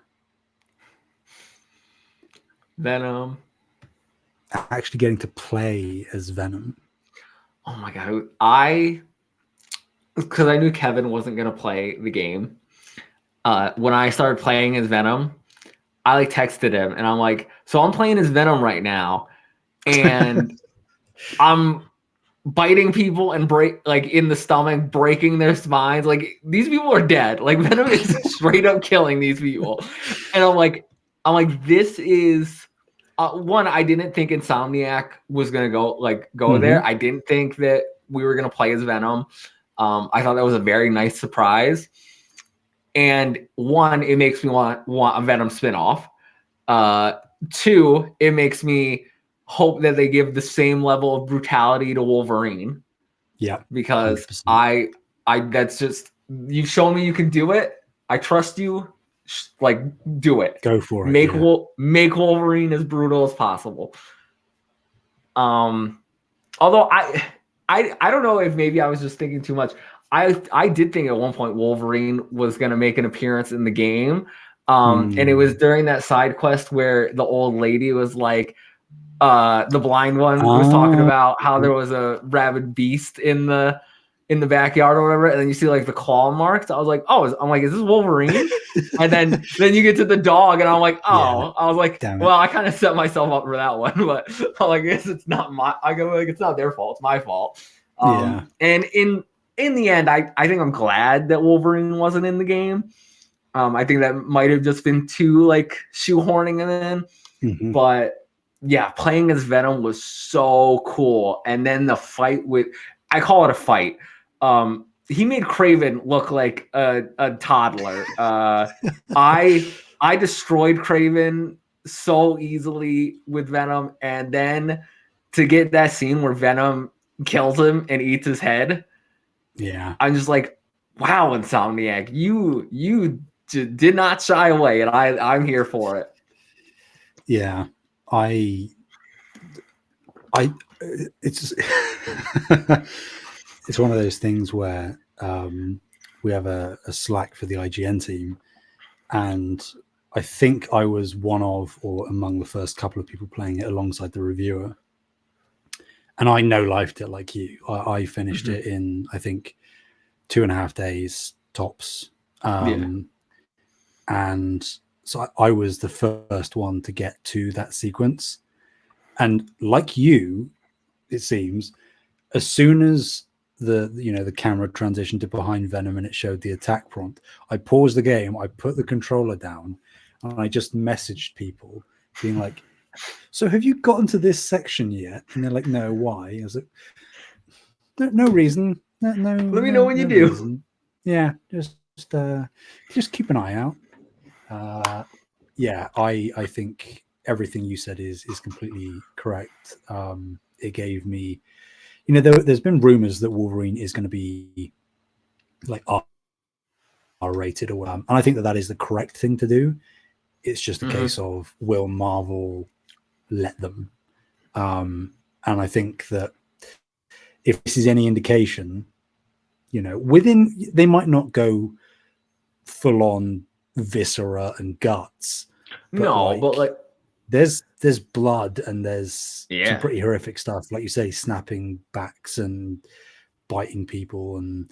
Venom. Actually getting to play as Venom. Oh my god, because I knew Kevin wasn't gonna play the game. When I started playing as Venom, I like texted him and I'm like, so I'm playing as Venom right now, and I'm biting people and in the stomach, breaking their spines. Like, these people are dead. Like, Venom is straight up killing these people. And I'm like, this is one. I didn't think Insomniac was gonna go there. I didn't think that we were gonna play as Venom. I thought that was a very nice surprise. And one, it makes me want a Venom spinoff. Two, it makes me hope that they give the same level of brutality to Wolverine. Yeah, because 100%. I that's just, you've shown me you can do it. I trust you. Like, do it. Go for it. Make Wolverine as brutal as possible. Although I don't know if maybe I was just thinking too much. I did think at one point Wolverine was going to make an appearance in the game. And it was during that side quest where the old lady was like, the blind one was talking about how there was a rabid beast in the backyard or whatever, and then you see like the claw marks. I was like, is this Wolverine? And then you get to the dog, and I'm like, I was like, well, I kind of set myself up for that one, but I guess it's not it's not their fault, it's my fault. And in the end, I think I'm glad that Wolverine wasn't in the game. I think that might have just been too like shoehorning it in, but yeah, playing as Venom was so cool. And then the fight I call it a fight. He made Craven look like a toddler. I destroyed Craven so easily with Venom, and then to get that scene where Venom kills him and eats his head, I'm just like, wow, Insomniac, you did not shy away, and I'm here for it. Yeah, it's it's one of those things where we have a Slack for the IGN team, and I think I was one of or among the first couple of people playing it alongside the reviewer, and I no-lifed it like you. I finished it in, I think, 2.5 days tops. And so I was the first one to get to that sequence. And like you, it seems, as soon as the camera transitioned to behind Venom and it showed the attack prompt, I paused the game, I put the controller down, and I just messaged people being like, so have you gotten to this section yet? And they're like, no, why? I was like, no reason. No, let me know when you do. Reason. Yeah, just keep an eye out. I think everything you said is completely correct. It gave me, there's been rumors that Wolverine is going to be like R-rated or whatever, and I think that is the correct thing to do. It's just a case of, will Marvel let them? And I think that if this is any indication, they might not go full on viscera and guts. But there's blood and there's some pretty horrific stuff, like you say, snapping backs and biting people, and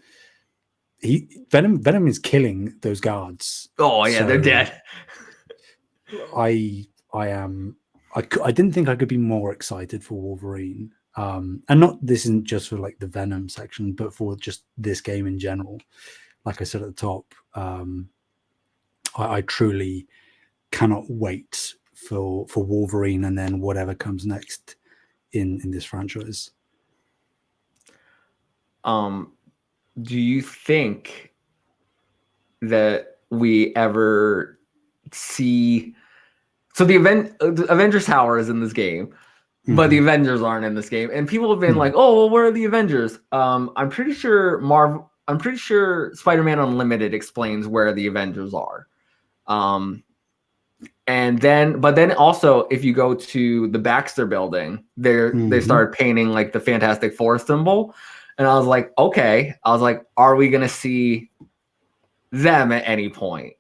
Venom is killing those guards. Oh yeah, so they're dead. I didn't think I could be more excited for Wolverine. And this isn't just for like the Venom section, but for just this game in general. Like I said at the top, I truly cannot wait for Wolverine and then whatever comes next in this franchise. Do you think that we ever see? So the Avengers Tower is in this game, but the Avengers aren't in this game, and people have been like, "Oh, well, where are the Avengers?" I'm pretty sure Spider-Man Unlimited explains where the Avengers are. But then also, if you go to the Baxter Building, they started painting like the Fantastic Four symbol, and I was like, okay. I was like, are we gonna see them at any point?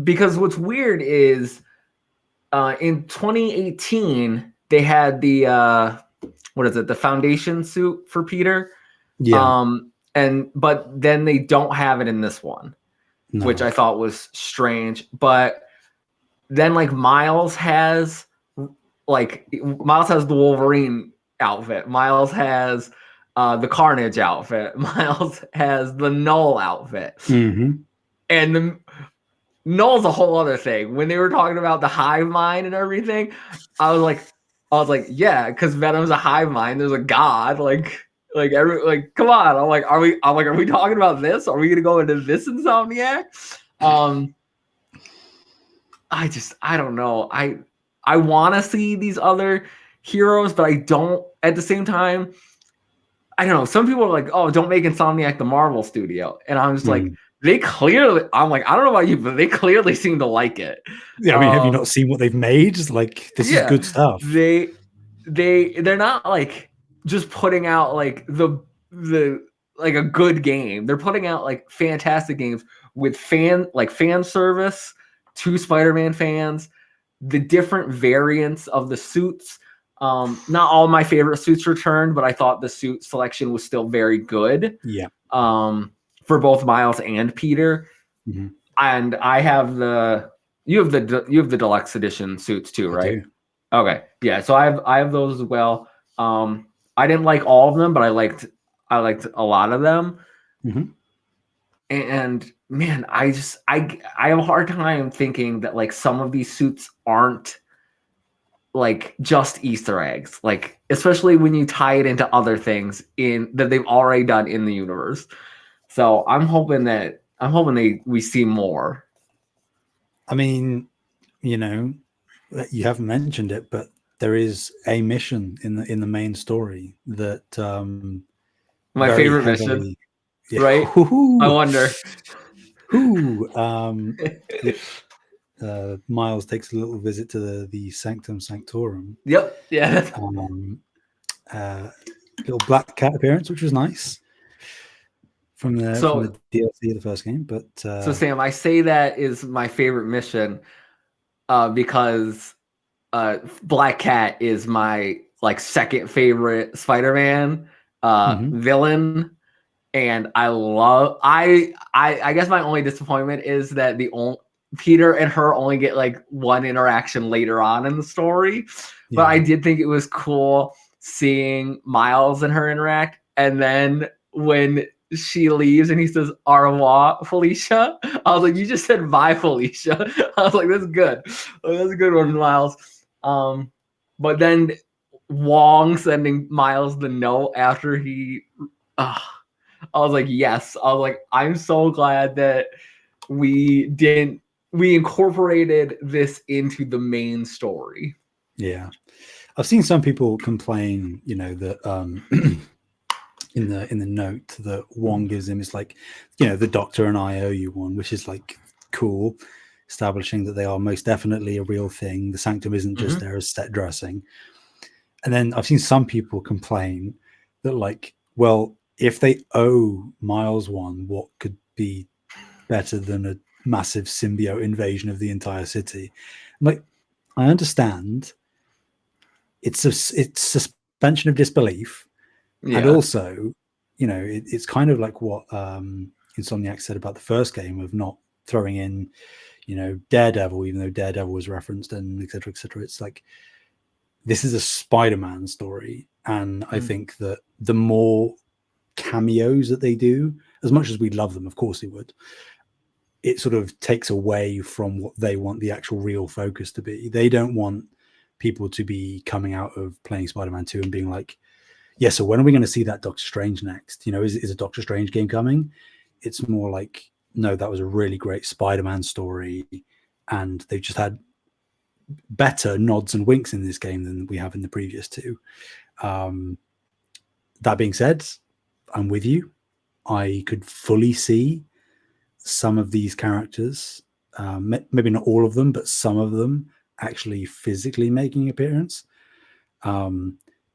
Because what's weird is in 2018 they had the the foundation suit for Peter. Yeah. But then they don't have it in this one, which I thought was strange. But then like Miles has the Wolverine outfit. Miles has the Carnage outfit. Miles has the Null outfit. Mm-hmm. And the Null's a whole other thing. When they were talking about the hive mind and everything, I was like, yeah, because Venom's a hive mind. There's a god. Come on. Are we talking about this? Are we gonna go into this Insomniac? I don't know. I want to see these other heroes, but I don't. At the same time, I don't know. Some people are like, "Oh, don't make Insomniac the Marvel studio," and I'm just like, they clearly. I'm like, I don't know about you, but they clearly seem to like it. Yeah, I mean, have you not seen what they've made? Like, this is good stuff. They're not like just putting out like the like a good game. They're putting out like fantastic games with fan service to Spider-Man fans, the different variants of the suits. Not all my favorite suits returned, but I thought the suit selection was still very good. Yeah. For both Miles and Peter. Mm-hmm. And I have you have the deluxe edition suits too, right? I do. Okay. Yeah, so I have those as well. I didn't like all of them, but I liked a lot of them. Mm-hmm. And man, I have a hard time thinking that like some of these suits aren't like just Easter eggs, like especially when you tie it into other things in that they've already done in the universe. So I'm hoping we see more. I mean, you know, you haven't mentioned it, but there is a mission in the main story that my favorite mission. Yeah. Right? I wonder. Miles takes a little visit to the Sanctum Sanctorum. Yep. Yeah. Little Black Cat appearance, which was nice from the DLC of the first game. But so Sam, I say that is my favorite mission because Black Cat is my like second favorite Spider-Man villain. And I guess my only disappointment is that Peter and her only get like one interaction later on in the story. But I did think it was cool seeing Miles and her interact. And then when she leaves and he says, "Au revoir, Felicia," I was like, you just said bye, Felicia. I was like, that's good. That's a good one, Miles. But then Wong sending Miles the note after he... I was like, yes. I was like, I'm so glad that we incorporated this into the main story. Yeah. I've seen some people complain, that in the note that Wong gives him is like, the Doctor and I owe you one, which is like cool, establishing that they are most definitely a real thing. The Sanctum isn't just there as set dressing. And then I've seen some people complain that like, well, if they owe Miles one, what could be better than a massive symbiote invasion of the entire city? Like, I understand it's suspension of disbelief. Yeah. And also, it's kind of like what Insomniac said about the first game of not throwing in, Daredevil, even though Daredevil was referenced and et cetera, et cetera. It's like, this is a Spider-Man story. And I think that the more cameos that they do, as much as we'd love them, of course they would, it sort of takes away from what they want the actual real focus to be. They don't want people to be coming out of playing Spider-Man 2 and being like, yeah, so when are we going to see that Doctor Strange next? Is a Doctor Strange game coming? It's more like, no, that was a really great Spider-Man story, and they've just had better nods and winks in this game than we have in the previous two. That being said, I'm with you. I could fully see some of these characters, maybe not all of them, but some of them actually physically making an appearance,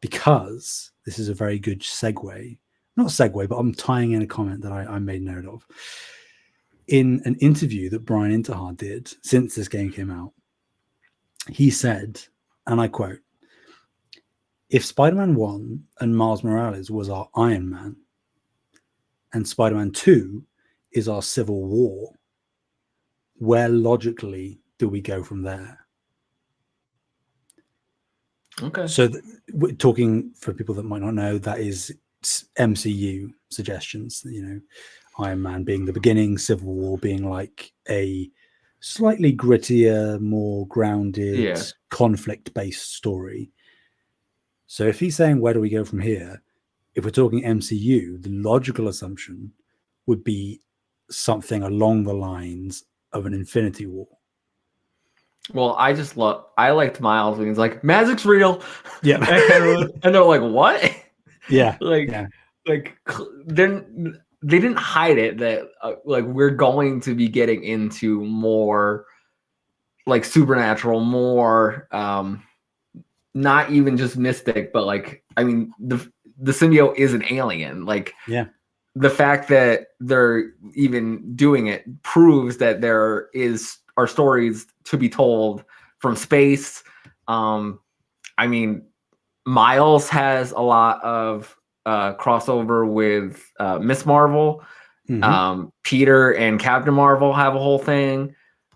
because this is a very good segue. Not segue, but I'm tying in a comment that I made note of. In an interview that Brian Intihar did since this game came out, he said, and I quote, "If Spider-Man 1 and Miles Morales was our Iron Man, and Spider-Man 2 is our Civil War, where logically do we go from there?" Okay. So we're talking, for people that might not know, that is MCU suggestions, Iron Man being the beginning, Civil War being like a slightly grittier, more grounded, conflict-based story. So if he's saying, where do we go from here? If we're talking MCU, the logical assumption would be something along the lines of an Infinity War. Well, I liked Miles when he's like, magic's real. Yeah. and they're like, what? Yeah. Like then they didn't hide it that like we're going to be getting into more like supernatural, more not even just mystic, but like, I mean, the symbiote is an alien. Like, the fact that they're even doing it proves that there are stories to be told from space. I mean, Miles has a lot of crossover with Miss Marvel. Peter and Captain Marvel have a whole thing.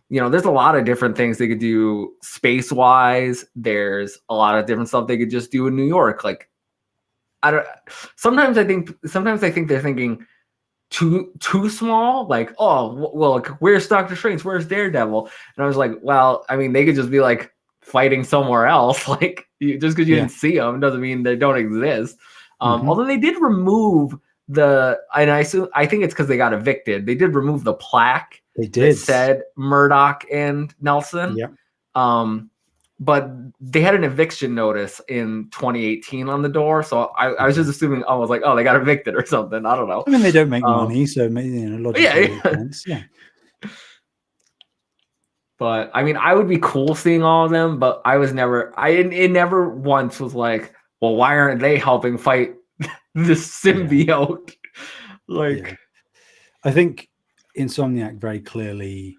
There's a lot of different things they could do space-wise. There's a lot of different stuff they could just do in New York. Like, sometimes I think they're thinking too small. Like, oh, well, where's Doctor Strange? Where's Daredevil? And I was like, well, I mean, they could just be like fighting somewhere else. Like, just because you didn't see them doesn't mean they don't exist. Although they did remove and I think it's because they got evicted. They did remove the plaque that said Murdoch and Nelson. But they had an eviction notice in 2018 on the door, so I was just assuming. I was like, oh, they got evicted or something. I don't know. I mean, they don't make money, so maybe logically sense. Yeah. But I mean, I would be cool seeing all of them, but it never once was like, well, why aren't they helping fight this symbiote? I think Insomniac very clearly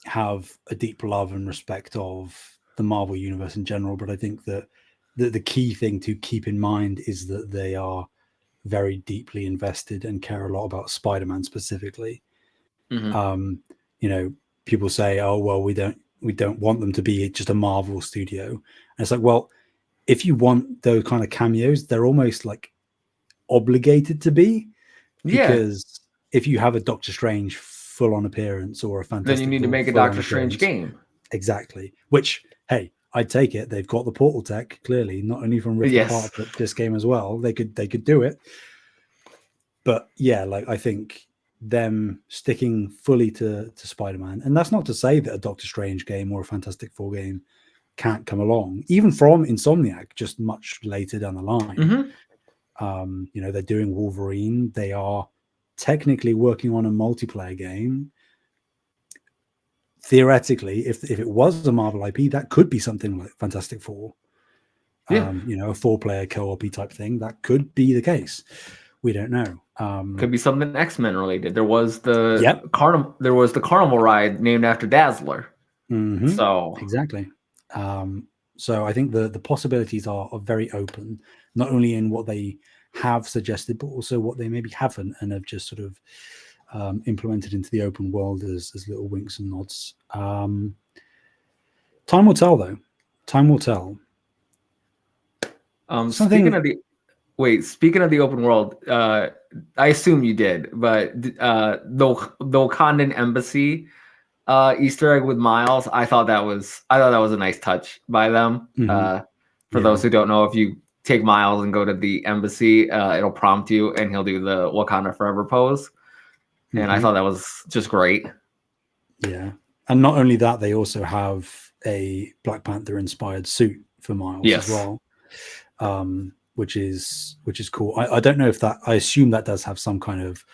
have a deep love and respect of the Marvel universe in general, but I think that the key thing to keep in mind is that they are very deeply invested and care a lot about Spider-Man specifically. People say, oh, well, we don't want them to be just a Marvel studio. And it's like, well, if you want those kind of cameos, they're almost like obligated to be, because if you have a Doctor Strange full-on appearance or a Fantastic then you need to make a Doctor Strange game. Exactly. Which, hey, I'd take it. They've got the portal tech, clearly, not only from Rift Apart, but this game as well. They could do it. But yeah, like, I think them sticking fully to Spider-Man, and that's not to say that a Doctor Strange game or a Fantastic Four game can't come along, even from Insomniac, just much later down the line. They're doing Wolverine. They are technically working on a multiplayer game. Theoretically, if it was a Marvel IP, that could be something like Fantastic Four. A 4-player co-op type thing. That could be the case. We don't know. Could be something X-Men related. There was the carnival ride named after Dazzler. So exactly. So I think the possibilities are very open, not only in what they have suggested, but also what they maybe haven't and have just sort of implemented into the open world as little winks and nods. Time will tell, though. Time will tell. Speaking of the open world, I assume you did, but the Wakandan embassy Easter egg with Miles, I thought that was a nice touch by them. For those who don't know, if you take Miles and go to the embassy, it'll prompt you and he'll do the Wakanda Forever pose. And I thought that was just great. Yeah. And not only that, they also have a Black Panther inspired suit for Miles as well. Which is cool. I don't know if that, I assume that does have some kind of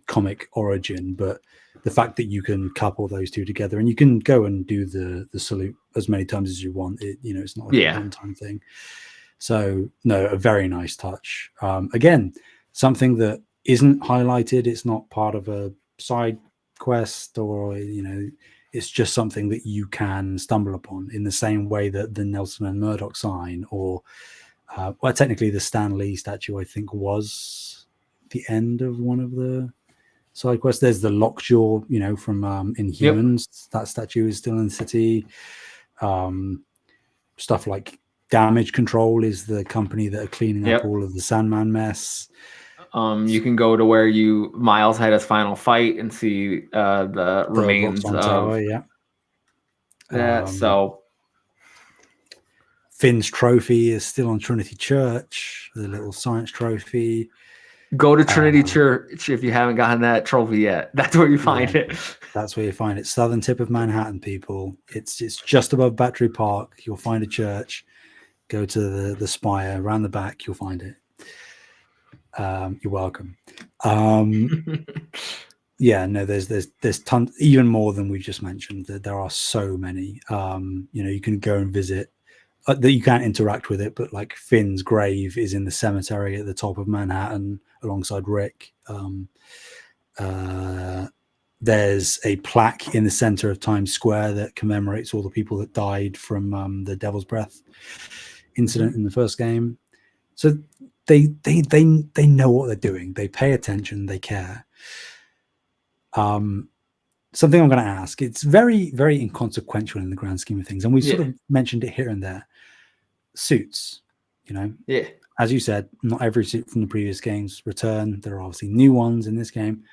comic origin, but the fact that you can couple those two together and you can go and do the salute as many times as you want, it's not like a one-time thing. So no, a very nice touch. Again, something that isn't highlighted. It's not part of a side quest, or It's just something that you can stumble upon in the same way that the Nelson and Murdoch sign, or well, technically the Stan Lee statue, I think, was the end of one of the side quests. There's the Lockjaw, from Inhumans. Yep. That statue is still in the city. Stuff like Damage Control is the company that are cleaning up all of the Sandman mess. You can go to where Miles had his final fight and see the remains of Tower, yeah. That. So Finn's trophy is still on Trinity Church, the little science trophy. Go to Trinity Church if you haven't gotten that trophy yet. That's where you find it. That's where you find it. Southern tip of Manhattan, people. It's just above Battery Park. You'll find a church. Go to the spire around the back. You'll find it. You're welcome. There's tons, even more than we just mentioned. There are so many. You can go and visit. That you can't interact with it, but like Finn's grave is in the cemetery at the top of Manhattan alongside Rick. There's a plaque in the center of Times Square that commemorates all the people that died from the Devil's Breath incident in the first game. So they know what they're doing. They pay attention. They care. Something I'm going to ask. It's very, very inconsequential in the grand scheme of things, and we sort of mentioned it here and there. Suits, as you said, not every suit from the previous games return. There are obviously new ones in this game.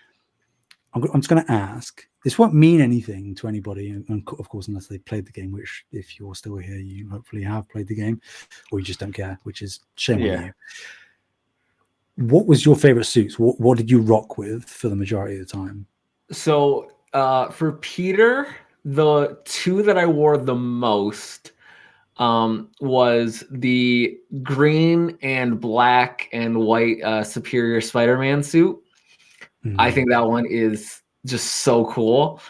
I'm just going to ask. This won't mean anything to anybody, and of course, unless they played the game. Which, if you're still here, you hopefully have played the game, or you just don't care, which is shame on you. What was your favorite suits? What did you rock with for the majority of the time? So for Peter, the two that I wore the most was the green and black and white Superior Spider-Man suit. I think that one is just so cool.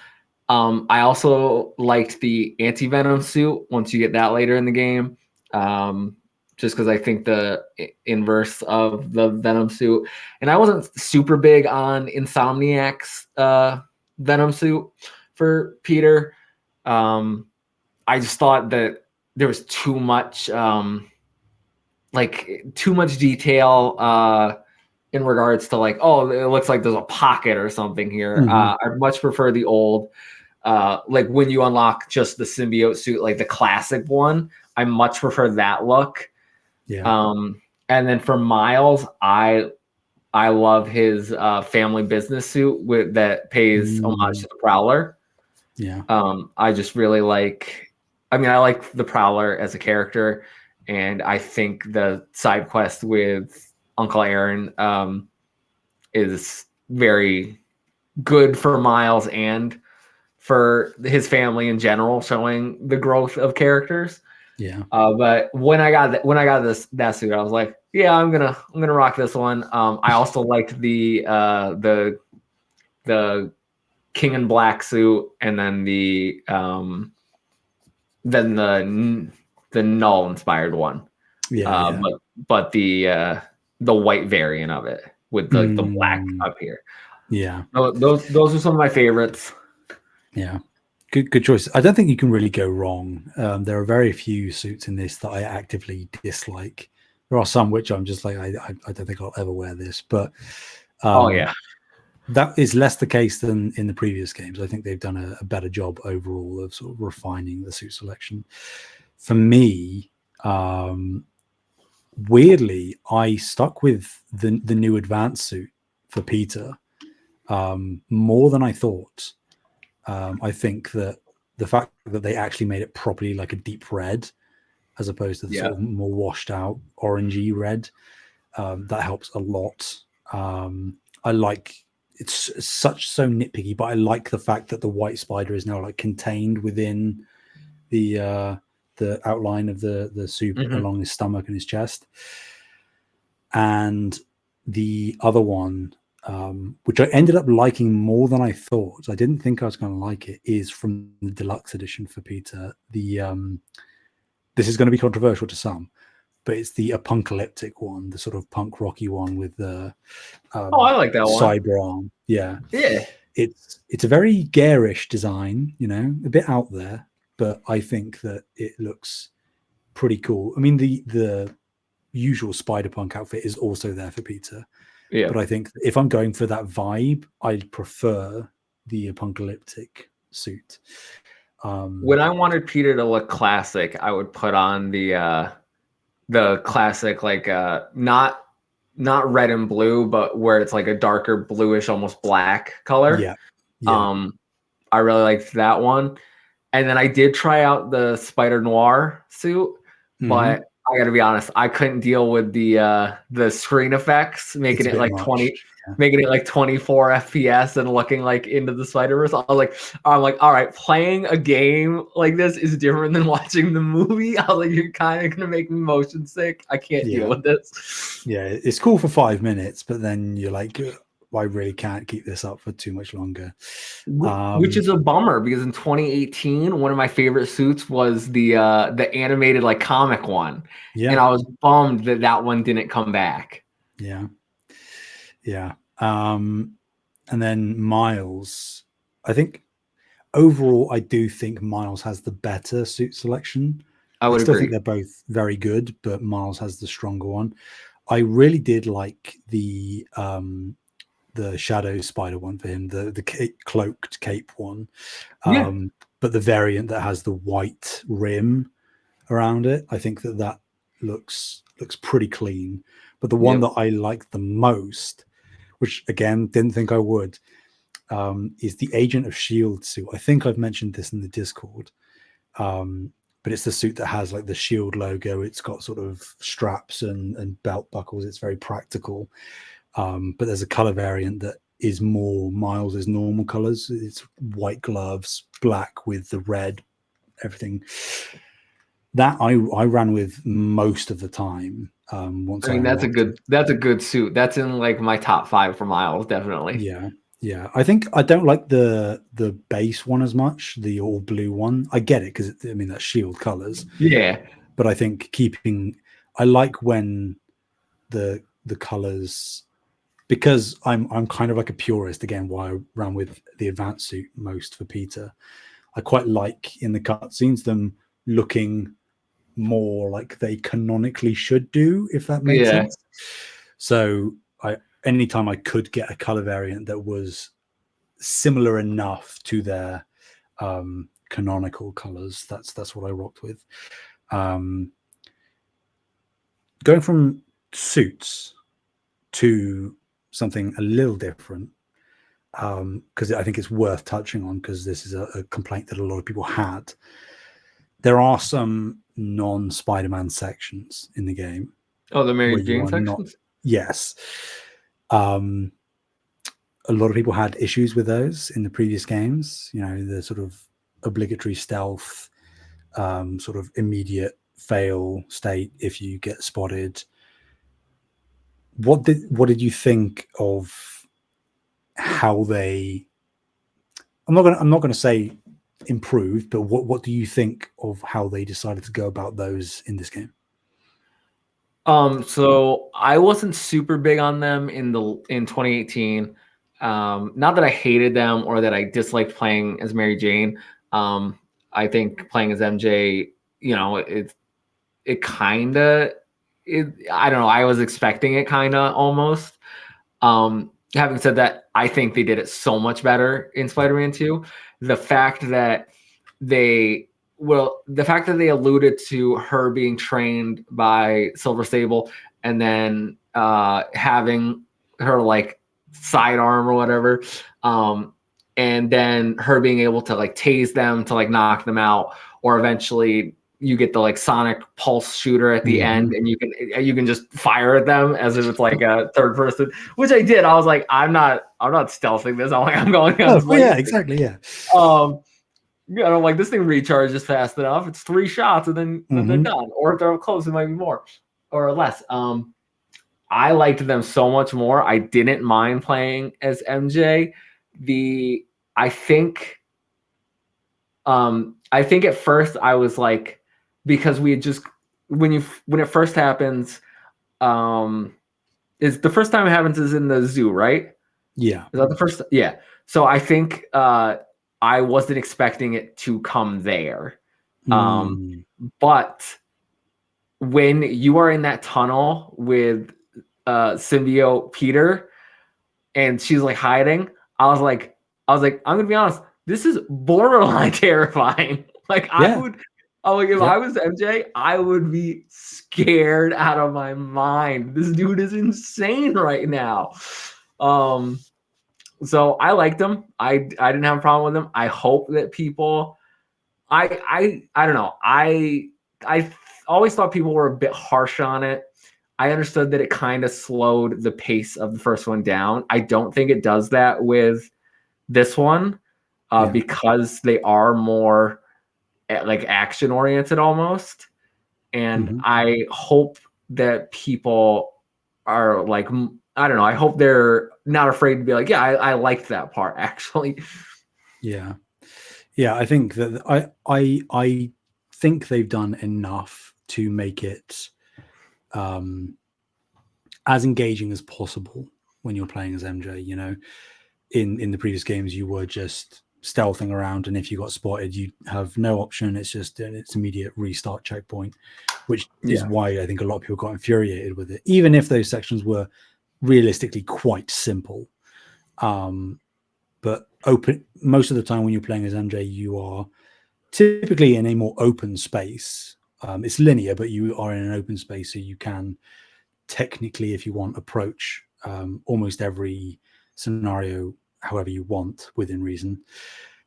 I also liked the Anti-Venom suit once you get that later in the game, just because I think the inverse of the Venom suit. And I wasn't super big on Insomniac's Venom suit for Peter. I just thought that there was too much detail in regards to like, oh, it looks like there's a pocket or something here. I much prefer the old, like when you unlock just the symbiote suit, like the classic one. I much prefer that look. Yeah. And then for Miles, I love his family business suit that pays homage to the Prowler. Yeah. I just really I like the Prowler as a character, and I think the side quest with Uncle Aaron is very good for Miles and for his family in general, showing the growth of characters. Yeah. But when I got that suit, I was like, yeah, I'm gonna rock this one. I also liked the King in Black suit, and then the Null inspired one. Yeah. But the white variant of it with the black up here. Yeah. Those are some of my favorites. Yeah. Good choice. I don't think you can really go wrong. There are very few suits in this that I actively dislike. There are some which I'm just like, I don't think I'll ever wear this. But that is less the case than in the previous games. I think they've done a better job overall of sort of refining the suit selection. For me, weirdly, I stuck with the new advanced suit for Peter more than I thought. I think that the fact that they actually made it properly like a deep red, as opposed to the sort of more washed out orangey red, that helps a lot. I like it's so nitpicky, but I like the fact that the white spider is now like contained within the outline of the suit along his stomach and his chest. And the other one, which I ended up liking more than I thought. I didn't think I was going to like it, is from the deluxe edition for Peter. This is going to be controversial to some, but it's the apocalyptic one, the sort of punk rocky one with the I like that one. cyber arm. Yeah. It's a very garish design, you know, a bit out there, but I think that it looks pretty cool. I mean, the usual Spider-Punk outfit is also there for Peter, but I think if I'm going for that vibe, I'd prefer the apocalyptic suit. When I wanted Peter to look classic, I would put on the classic, like not red and blue, but where it's like a darker bluish, almost black color. Yeah. I really liked that one. And then I did try out the Spider Noir suit, but I got to be honest, I couldn't deal with the screen effects, making it like much. making it like 24 FPS and looking like into the Spider-Verse. I'm like, all right, playing a game like this is different than watching the movie. I was like, you're kind of gonna make me motion sick. I can't deal with this. Yeah, it's cool for 5 minutes, but then you're like, I really can't keep this up for too much longer. Which is a bummer, because in 2018, one of my favorite suits was the animated like comic one. Yeah. And I was bummed that one didn't come back. Yeah. And then Miles, I think overall, I do think Miles has the better suit selection. I still think they're both very good, but Miles has the stronger one. I really did like the Shadow Spider one for him, the cloaked cape one. But the variant that has the white rim around it, I think that looks pretty clean. But the one that I like the most, which again didn't think I would, is the Agent of S.H.I.E.L.D. suit. I think I've mentioned this in the Discord, but it's the suit that has like the S.H.I.E.L.D. logo. It's got sort of straps and belt buckles. It's very practical. But there's a color variant that is more Miles's normal colors. It's white gloves, black with the red, everything. That I ran with most of the time. That's a good suit. That's in like my top 5 for Miles, definitely. Yeah. I think I don't like the base one as much, the all blue one. I get it because that's S.H.I.E.L.D. colors. Yeah, but I think I like when the colors, because I'm kind of like a purist again. Why I ran with the advanced suit most for Peter. I quite like in the cutscenes them looking more like they canonically should do, if that makes sense. So anytime I could get a color variant that was similar enough to their canonical colors, that's what I rocked with. Going from suits to something a little different, because I think it's worth touching on, because this is a complaint that a lot of people had. There are some non-Spider-Man sections in the game. Oh, the Mary Jane sections? Yes. A lot of people had issues with those in the previous games. You know, the sort of obligatory stealth, sort of immediate fail state if you get spotted. What did you think of how they? I'm not gonna say improved, but what do you think of how they decided to go about those in this game? So I wasn't super big on them in 2018. Not that I hated them or that I disliked playing as Mary Jane. I think playing as MJ, it kind of, I don't know. I was expecting it kind of almost. Having said that, I think they did it so much better in Spider-Man 2. The fact that they alluded to her being trained by Silver Sable, and then having her like sidearm or whatever, and then her being able to like tase them to like knock them out, or eventually you get the like sonic pulse shooter at the end, and you can just fire at them as if it's like a third person, which I did. I was like, I'm not stealthing this. I'm going. Yeah, exactly. Yeah. I don't like this thing recharges fast enough. It's 3 shots and then they're done. Or if they're up close, it might be more or less. I liked them so much more. I didn't mind playing as MJ. I think at first I was like, because we had just when it first happens, is the first time it happens is in the zoo, right? Yeah. Is that the first? Yeah. So I think I wasn't expecting it to come there. But when you are in that tunnel with symbiote Peter and she's like hiding, I was like, I'm gonna be honest, this is borderline terrifying. Like I would, if I was MJ, I would be scared out of my mind. This dude is insane right now. So I liked him. I didn't have a problem with him. I hope that people, I don't know. I always thought people were a bit harsh on it. I understood that it kind of slowed the pace of the first one down. I don't think it does that with this one because they are more like action oriented almost. And I hope that people are like, I don't know. I hope they're not afraid to be like, yeah, I liked that part actually. Yeah. I think that I think they've done enough to make it as engaging as possible when you're playing as MJ. You know, in the previous games, you were just stealthing around, and if you got spotted, you have no option. It's just it's immediate restart checkpoint, which is why I think a lot of people got infuriated with it, even if those sections were realistically quite simple. But open most of the time when you're playing as MJ, you are typically in a more open space. It's linear, but you are in an open space, so you can technically, if you want, approach almost every scenario however you want within reason.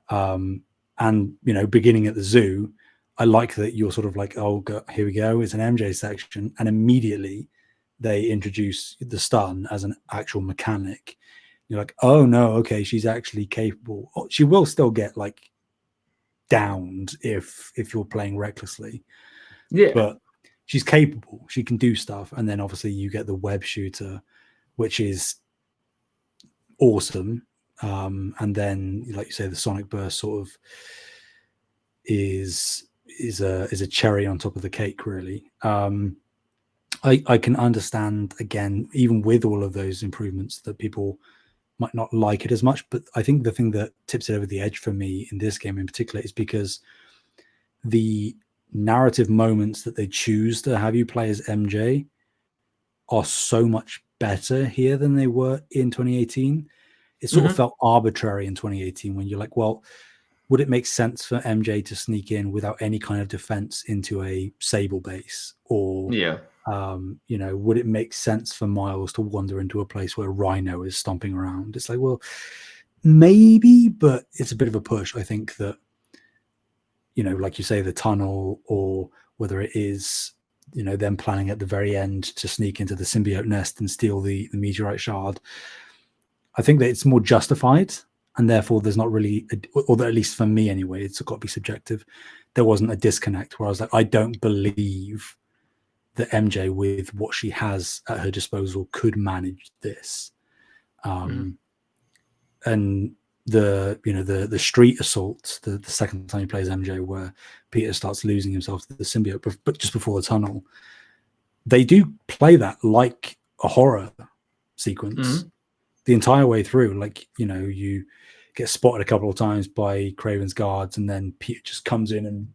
And you know, beginning at the zoo, I like that you're sort of like, oh, here we go, it's an MJ section, and immediately they introduce the stun as an actual mechanic. You're like, oh no, okay, she's actually capable. She will still get like downed if you're playing recklessly, but she's capable. She can do stuff. And then obviously you get the web shooter, which is awesome. And then, like you say, the sonic burst sort of is a cherry on top of the cake, really. I can understand, again, even with all of those improvements, that people might not like it as much. But I think the thing that tips it over the edge for me in this game in particular is because the narrative moments that they choose to have you play as MJ are so much better here than they were in 2018. It sort of felt arbitrary in 2018 when you're like, well, would it make sense for MJ to sneak in without any kind of defense into a Sable base? Or, you know, would it make sense for Miles to wander into a place where Rhino is stomping around? It's like, well, maybe, but it's a bit of a push. I think that, you know, like you say, the tunnel, or whether it is, you know, them planning at the very end to sneak into the symbiote nest and steal the meteorite shard. I think that it's more justified, and therefore there's not really, or at least for me anyway, it's got to be subjective. There wasn't a disconnect where I was like, I don't believe that MJ, with what she has at her disposal, could manage this. And the street assault, the second time he plays MJ, where Peter starts losing himself to the symbiote, but just before the tunnel, they do play that like a horror sequence the entire way through. Like, you know, you get spotted a couple of times by Craven's guards, and then Peter just comes in and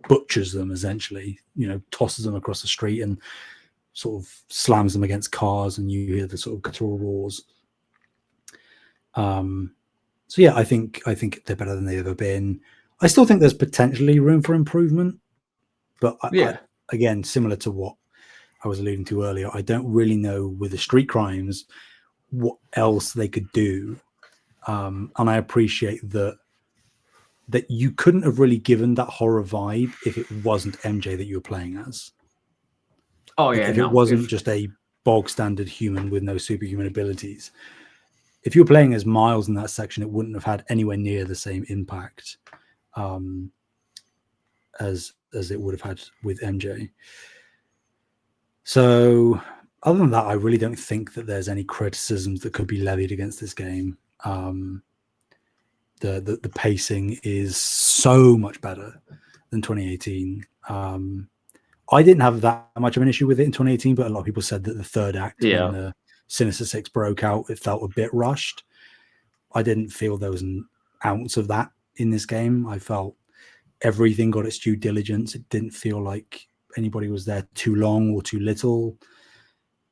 butchers them, essentially, you know, tosses them across the street and sort of slams them against cars, and you hear the sort of guttural roars. So yeah, I think they're better than they've ever been. I still think there's potentially room for improvement, but I, again, similar to what I was alluding to earlier, I don't really know with the street crimes what else they could do. And I appreciate that you couldn't have really given that horror vibe if it wasn't MJ that you were playing as. Oh like, yeah, if it wasn't just a bog standard human with no superhuman abilities. If you were playing as Miles in that section, it wouldn't have had anywhere near the same impact as it would have had with MJ. So other than that, I really don't think that there's any criticisms that could be levied against this game. The pacing is so much better than 2018. I didn't have that much of an issue with it in 2018, but a lot of people said that the third act, when the Sinister Six broke out, it felt a bit rushed. I didn't feel there was an ounce of that in this game. I felt everything got its due diligence. It didn't feel like anybody was there too long or too little.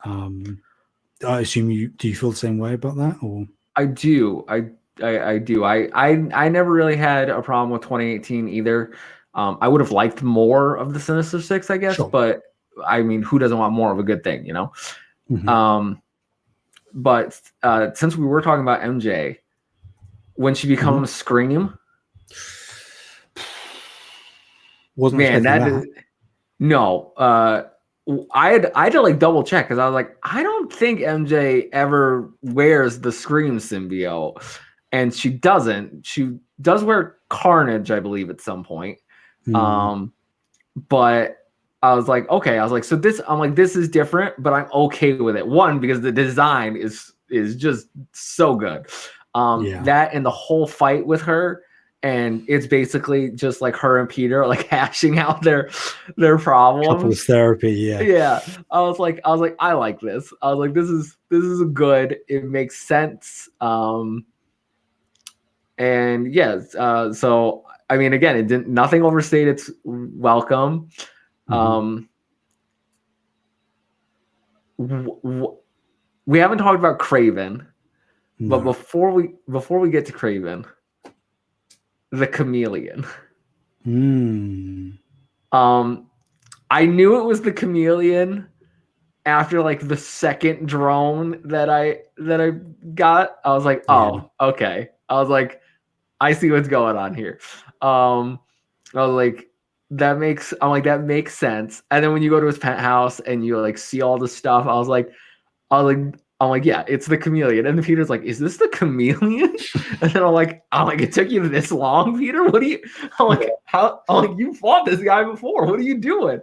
I assume do you feel the same way about that? Or I do. I do. I never really had a problem with 2018 either. I would have liked more of the Sinister Six, I guess, sure. but I mean, who doesn't want more of a good thing, you know? Mm-hmm. But since we were talking about MJ, when she becomes Scream, wasn't expecting that. No. I had to like double check because I was like, I don't think MJ ever wears the Scream symbiote, and she doesn't. She does wear Carnage, I believe, at some point. But I was like, okay. I was like, so this. I'm like, this is different, but I'm okay with it. One, because the design is just so good. That and the whole fight with her. And it's basically just like her and Peter like hashing out their problems. Couples therapy, yeah. I was like, I like this. I was like, this is good. It makes sense. And yes, so I mean, again, it didn't. Nothing overstayed its welcome. We haven't talked about Craven, but before we get to Craven. The chameleon. I knew it was the chameleon after like the second drone that I got. I was like, oh, okay. I was like, I see what's going on here. I was like, that makes sense. And then when you go to his penthouse and you like see all the stuff, I'm like, yeah, it's the chameleon. And then Peter's like, is this the chameleon? And then I'm like, it took you this long, Peter? What do you, you fought this guy before. What are you doing?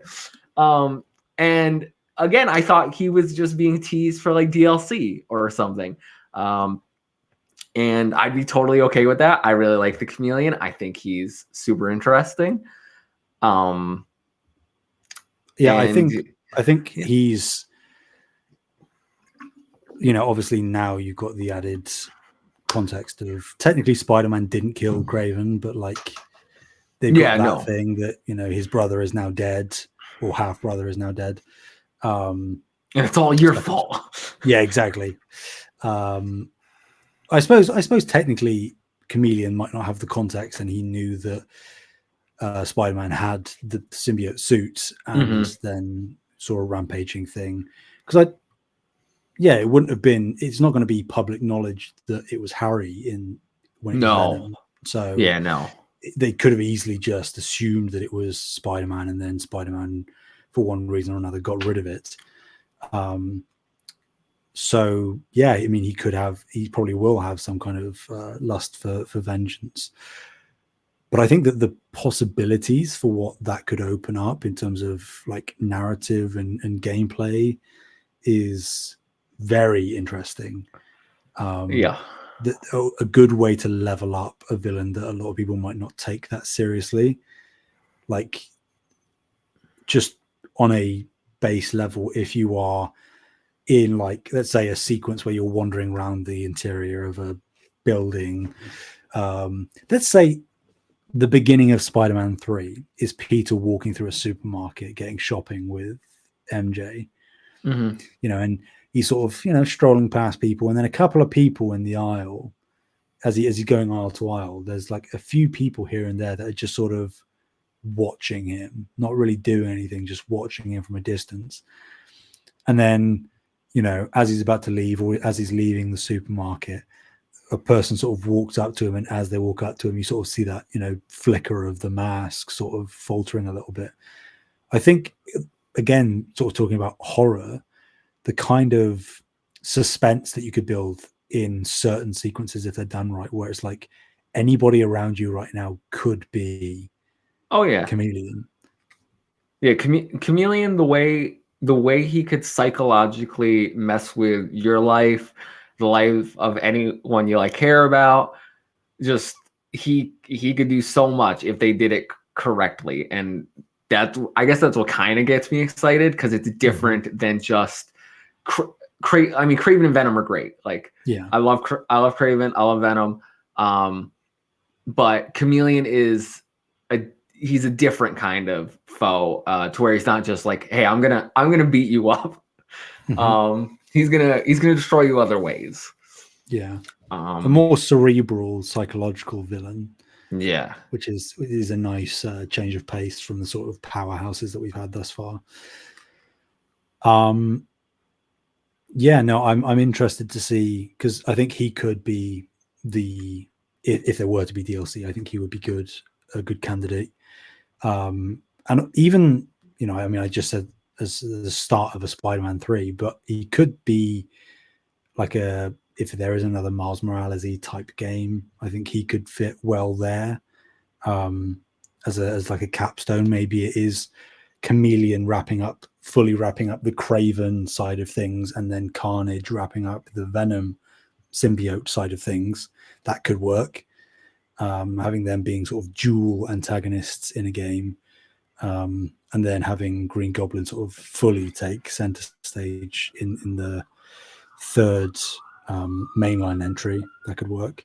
And again, I thought he was just being teased for like DLC or something. And I'd be totally okay with that. I really like the chameleon. I think he's super interesting. I think he's, obviously now you've got the added context of technically Spider-Man didn't kill Craven, but like they've got that thing that, his brother is now dead, or half brother is now dead. And it's all your fault. Yeah, exactly. I suppose technically Chameleon might not have the context, and he knew that Spider-Man had the symbiote suit and then saw a rampaging thing. Because it wouldn't have been. It's not going to be public knowledge that it was Harry when it was Venom. So they could have easily just assumed that it was Spider-Man, and then Spider-Man, for one reason or another, got rid of it. So I mean, he probably will have some kind of lust for vengeance. But I think that the possibilities for what that could open up in terms of like narrative and gameplay is very interesting. A good way to level up a villain that a lot of people might not take that seriously. Like, just on a base level, if you are in, like, let's say a sequence where you're wandering around the interior of a building, let's say the beginning of Spider-Man 3 is Peter walking through a supermarket getting shopping with MJ, and he's sort of, strolling past people, and then a couple of people in the aisle, as he's going aisle to aisle, there's like a few people here and there that are just sort of watching him, not really doing anything, just watching him from a distance. And then, as he's about to leave, or as he's leaving the supermarket, a person sort of walks up to him, and as they walk up to him, you sort of see that, flicker of the mask sort of faltering a little bit. I think, again, sort of talking about horror, the kind of suspense that you could build in certain sequences, if they're done right, where it's like anybody around you right now could be Chameleon. Yeah, Chameleon, the way he could psychologically mess with your life, the life of anyone you like care about, just he could do so much if they did it correctly. And I guess that's what kind of gets me excited, because it's different than just Kraven and Venom are great. Like, yeah, I love Kraven, I love Venom. But Chameleon is he's a different kind of foe, to where he's not just like, hey, I'm gonna beat you up. He's gonna destroy you other ways. Yeah. A more cerebral, psychological villain. Yeah. Which is a nice change of pace from the sort of powerhouses that we've had thus far. Yeah, no, I'm interested to see, because I think he could be if there were to be DLC, I think he would be a good candidate. And even, I mean, I just said as the start of a Spider-Man 3, but he could be like if there is another Miles Morales-y type game, I think he could fit well there. As like a capstone. Maybe it is Chameleon fully wrapping up the Kraven side of things, and then Carnage wrapping up the Venom symbiote side of things. That could work. Having them being sort of dual antagonists in a game, and then having Green Goblin sort of fully take center stage in the third mainline entry. That could work.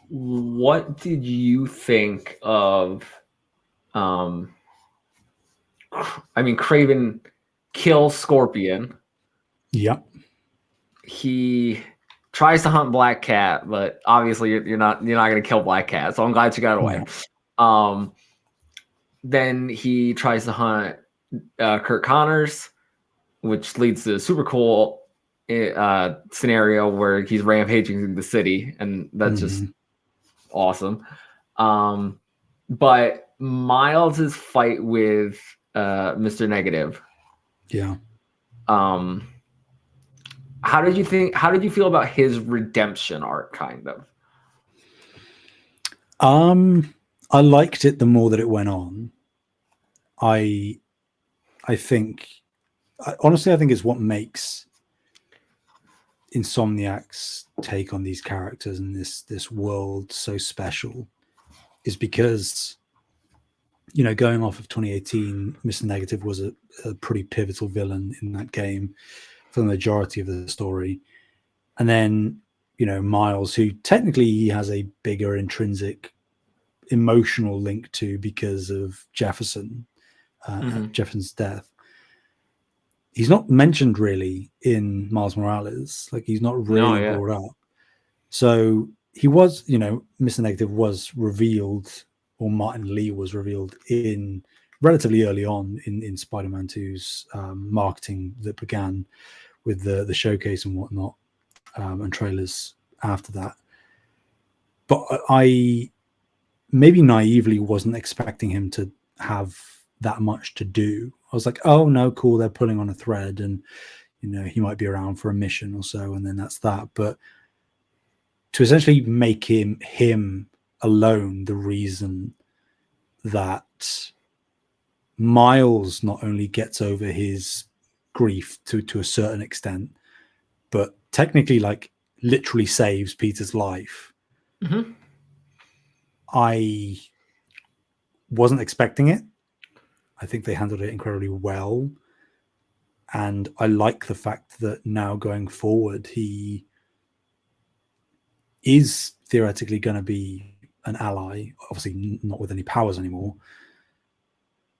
What did you think of Kraven kills Scorpion. Yeah. He tries to hunt Black Cat, but obviously you're not going to kill Black Cat. So I'm glad you got away. No. Then he tries to hunt Kurt Connors, which leads to a super cool scenario where he's rampaging through the city, and that's just awesome. But Miles's fight with Mr. Negative. Yeah. How did you feel about his redemption arc, kind of? I liked it the more that it went on. I think, honestly, I think it's what makes Insomniac's take on these characters and this world so special, is because, going off of 2018, Mr. Negative was a pretty pivotal villain in that game for the majority of the story. And then, Miles, who technically he has a bigger intrinsic emotional link to because of Jefferson's death. He's not mentioned really in Miles Morales. Like, he's not really brought up. So he was, Mr. Negative was revealed, or Martin Lee was revealed in relatively early on in Spider-Man 2's marketing that began with the showcase and whatnot, and trailers after that. But I maybe naively wasn't expecting him to have that much to do. I was like, oh no, cool, they're pulling on a thread, and he might be around for a mission or so, and then that's that. But to essentially make him alone the reason that Miles not only gets over his grief to a certain extent, but technically, like, literally saves Peter's life. I wasn't expecting it. I think they handled it incredibly well. And I like the fact that now going forward, he is theoretically going to be an ally, obviously not with any powers anymore.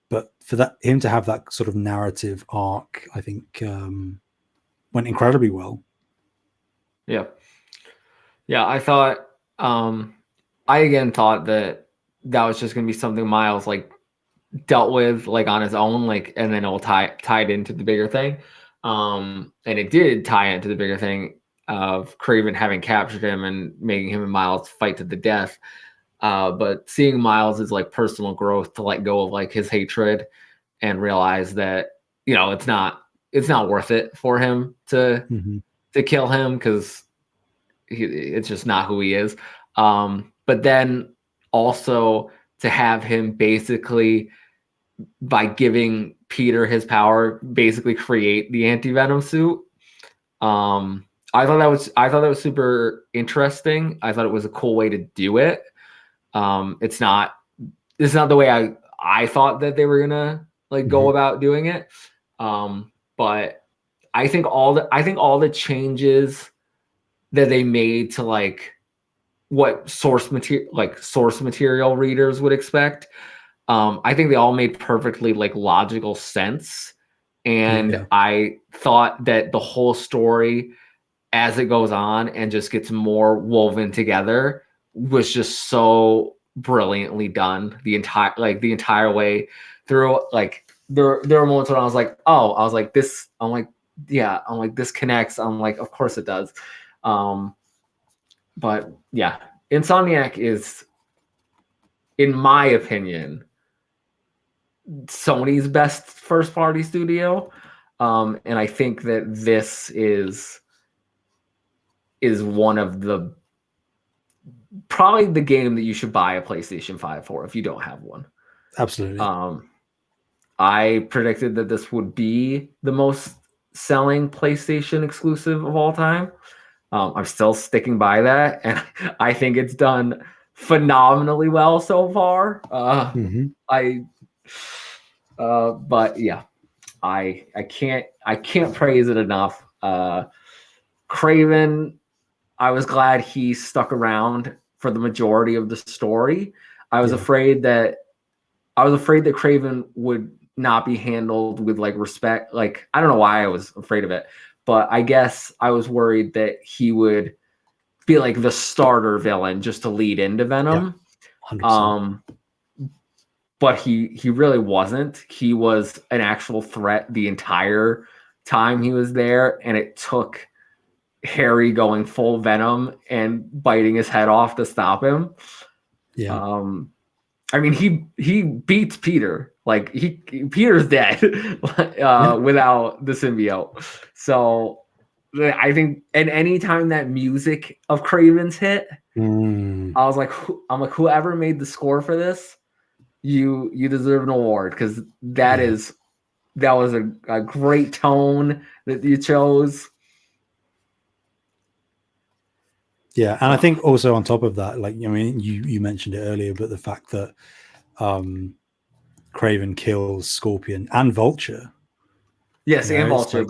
But for him to have that sort of narrative arc, I think went incredibly well. Yeah. Yeah, I thought, I again thought that was just going to be something Miles like dealt with like on his own, like, and then it'll tie it into the bigger thing. And it did tie into the bigger thing of Kraven having captured him and making him and Miles fight to the death. But seeing Miles' like personal growth to let go of like his hatred and realize that, it's not worth it for him to kill him, because it's just not who he is. But then also to have him basically, by giving Peter his power, basically create the anti-venom suit. I thought that was super interesting. I thought it was a cool way to do it. It's not the way I thought that they were gonna like go about doing it. but I think all the changes that they made to like what source material readers would expect, I think they all made perfectly like logical sense. And I thought that the whole story, as it goes on and just gets more woven together, was just so brilliantly done the entire way through. Like there were moments when I was like, this connects. I'm like, of course it does. But yeah, Insomniac is, in my opinion, Sony's best first party studio. And I think that this is one of the, probably the game that you should buy a PlayStation 5 for if you don't have one. Absolutely. I predicted that this would be the most selling PlayStation exclusive of all time. I'm still sticking by that, and I think it's done phenomenally well so far. But yeah, I can't praise it enough. Craven, I was glad he stuck around for the majority of the story. I was afraid that Craven would not be handled with like respect. Like, I don't know why I was afraid of it, but I guess I was worried that he would be like the starter villain just to lead into Venom. 100%. But he really wasn't. He was an actual threat the entire time he was there, and it took Harry going full Venom and biting his head off to stop him. I mean, he beats Peter. Like Peter's dead without the symbiote. So I think, and anytime that music of Craven's hit, I was like, whoever made the score for this, you deserve an award, because that was a great tone that you chose. Yeah, and I think also on top of that, like, I mean, you mentioned it earlier, but the fact that Craven kills Scorpion and Vulture. Yes, and Vulture.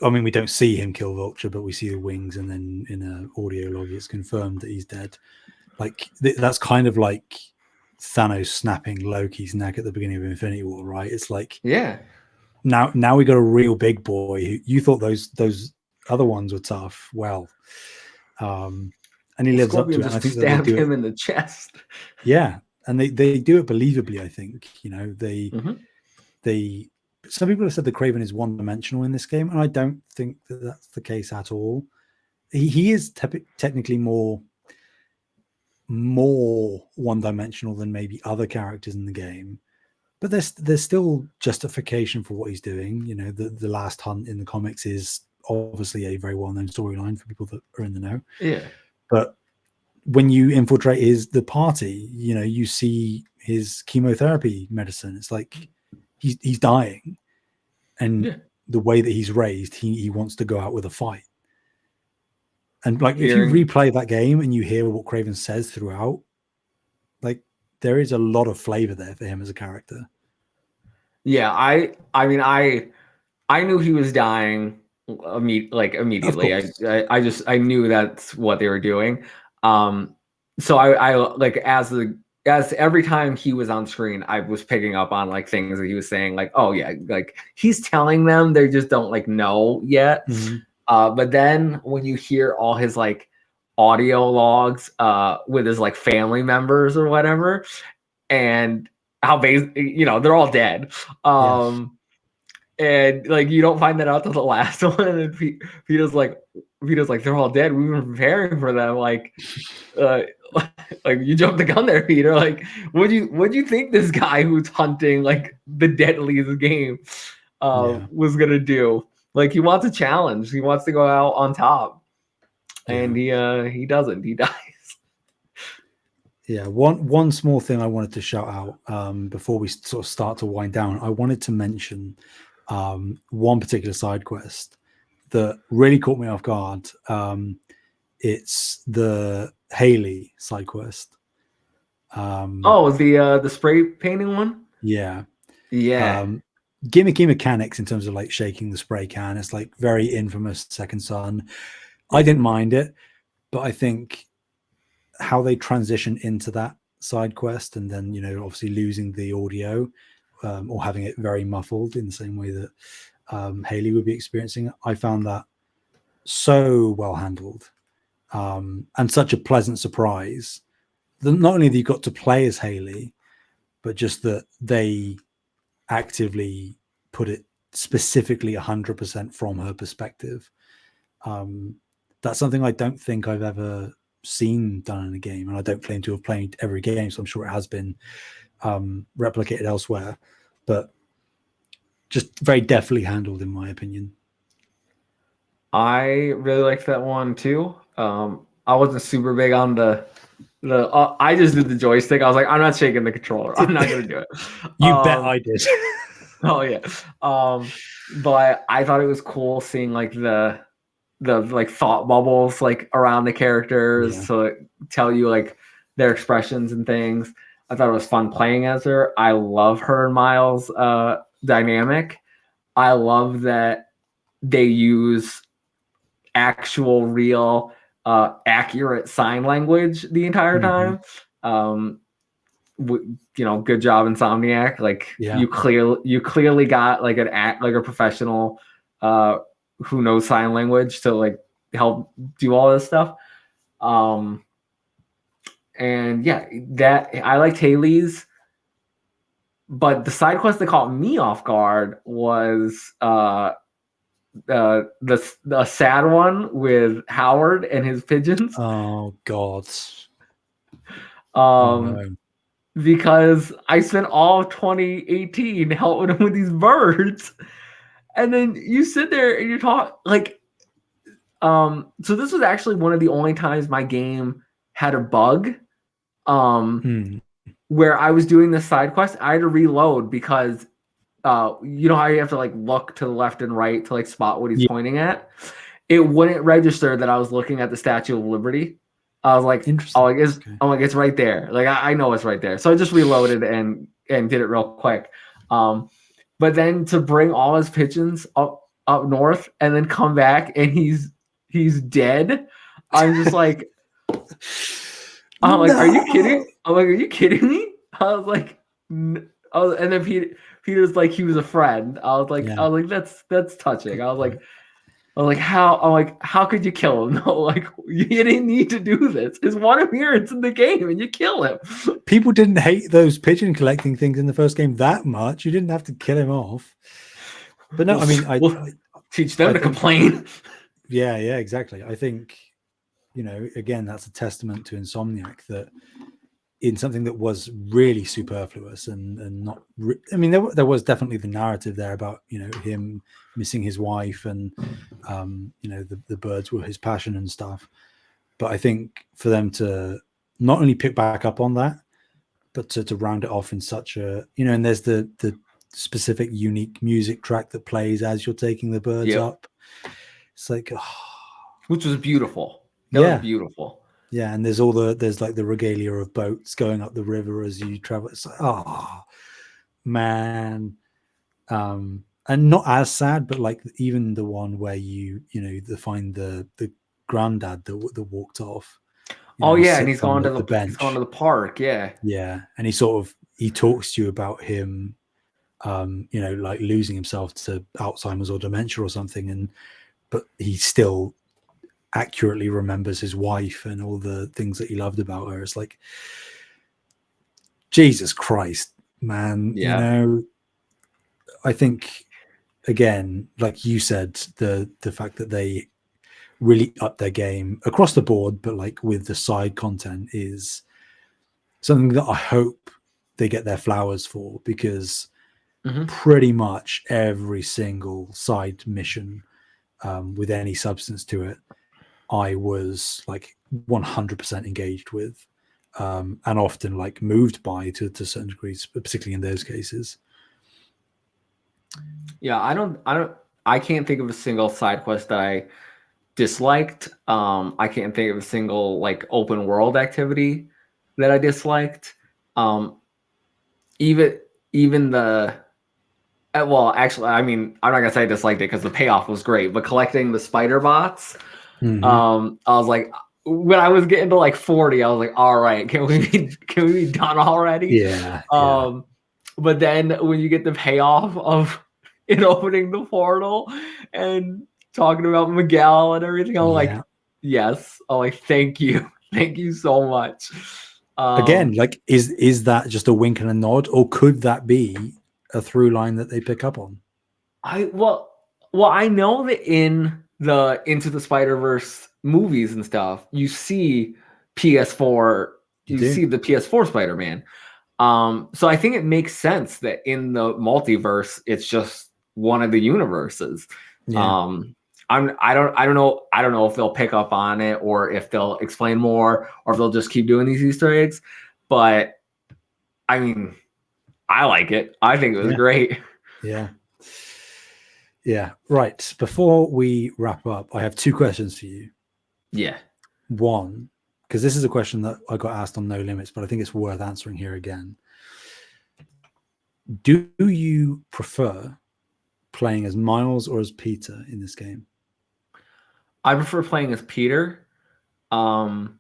I mean, we don't see him kill Vulture, but we see the wings, and then in an audio log, it's confirmed that he's dead. Like, that's kind of like Thanos snapping Loki's neck at the beginning of Infinity War, right? It's like, now we got a real big boy. Who, you thought those other ones were tough. Well, and he lives Scorpion up to it. And I think stabbed him in the chest. Yeah, and they do it believably. I think, you know, they some people have said that Craven is one-dimensional in this game, and I don't think that that's the case at all. He is technically more one-dimensional than maybe other characters in the game, but there's still justification for what he's doing. You know, the last hunt in the comics is obviously a very well-known storyline for people that are in the know. Yeah, but when you infiltrate the party, you know, you see his chemotherapy medicine. It's like he's dying, and the way that he's raised, he wants to go out with a fight. And like, if you replay that game and you hear what Craven says throughout, like, there is a lot of flavor there for him as a character. Yeah, I mean, I knew he was dying immediately. I knew that's what they were doing. So I like, as every time he was on screen, I was picking up on like things that he was saying, like, oh yeah, like he's telling them, they just don't like know yet. But then when you hear all his like audio logs with his like family members or whatever, and how you know, they're all dead. And like, you don't find that out till the last one. And Peter's like, they're all dead. We've been preparing for them. Like, like, you jumped the gun there, Peter. Like, what'd you think this guy who's hunting like the deadliest game was gonna do? Like, he wants a challenge. He wants to go out on top, and he doesn't. He dies. Yeah, one small thing I wanted to shout out before we sort of start to wind down. I wanted to mention one particular side quest that really caught me off guard. It's the Haley side quest. The spray painting one? Yeah. gimmicky mechanics in terms of like shaking the spray can. It's like very infamous Second Son. I didn't mind it, but I think how they transition into that side quest and then, obviously losing the audio or having it very muffled in the same way that Haley would be experiencing it, I found that so well handled and such a pleasant surprise. Not only that you got to play as Haley, but just that they actively put it specifically 100% from her perspective. That's something I don't think I've ever seen done in a game, and I don't claim to have played every game, so I'm sure it has been replicated elsewhere, but just very deftly handled in my opinion. I really liked that one too. I wasn't super big on the I just did the joystick. I was like, I'm not shaking the controller. I'm not gonna do it. You bet I did. Oh yeah. But I thought it was cool seeing like the like thought bubbles like around the characters to tell you like their expressions and things. I thought it was fun playing as her. I love her and Miles dynamic. I love that they use actual real accurate sign language the entire time. Good job, Insomniac. Like you clearly got like a professional who knows sign language to like help do all this stuff. And yeah, that I liked Haley's, but the side quest that caught me off guard was the sad one with Howard and his pigeons. Oh God. No. Because I spent all of 2018 helping him with these birds, and then you sit there and you talk like, so this was actually one of the only times my game had a bug, where I was doing this side quest. I had to reload because you know how you have to like look to the left and right to like spot what he's pointing at. It wouldn't register that I was looking at the Statue of Liberty. I was like, it's right there. Like I know it's right there. So I just reloaded and did it real quick. But then to bring all his pigeons up north and then come back and he's dead. I'm just like, I'm like, are you kidding? I'm like, are you kidding me? I was like, and then Peter's like, he was a friend. I was like, that's touching. I was like, how could you kill him? No, like you didn't need to do this. It's one appearance in the game and you kill him. People didn't hate those pigeon collecting things in the first game that much. You didn't have to kill him off. But no, I mean, I teach them to complain. Yeah, exactly. I think, again, that's a testament to Insomniac that in something that was really superfluous and not, I mean, there was definitely the narrative there about, him missing his wife and, the birds were his passion and stuff. But I think for them to not only pick back up on that, but to round it off in such a, and there's the specific unique music track that plays as you're taking the birds up. It's like, which was beautiful. That was beautiful. Yeah, and there's like the regalia of boats going up the river as you travel. It's like, man. And not as sad, but like even the one where you find the granddad that walked off. And he's gone to the bench. He's gone to the park. Yeah. And he talks to you about him, like losing himself to Alzheimer's or dementia or something, but he still accurately remembers his wife and all the things that he loved about her. It's like, Jesus Christ, man. I think, again, like you said, the fact that they really upped their game across the board, but like with the side content is something that I hope they get their flowers for, because pretty much every single side mission with any substance to it, I was like 100% engaged with, and often like moved by to certain degrees, particularly in those cases. Yeah, I can't think of a single side quest that I disliked. I can't think of a single like open world activity that I disliked. Even the Well, actually, I mean, I'm not gonna say I disliked it because the payoff was great, but collecting the spider bots, I was like, when I was getting to like 40, I was like, all right, can we be done already? Yeah. But then when you get the payoff of it opening the portal and talking about Miguel and everything, I'm like, yes. I'm like, thank you so much. Again, like, is that just a wink and a nod, or could that be a through line that they pick up on? Well, I know that in the Into the Spider-Verse movies and stuff, you see PS4, you see the PS4 Spider-Man. So I think it makes sense that in the multiverse, it's just one of the universes. Yeah. I don't know if they'll pick up on it or if they'll explain more or if they'll just keep doing these Easter eggs. But I mean, I like it. I think it was great. Yeah. Yeah. Right. Before we wrap up, I have 2 questions for you. Yeah. One, because this is a question that I got asked on No Limits, but I think it's worth answering here again. Do you prefer playing as Miles or as Peter in this game? I prefer playing as Peter. And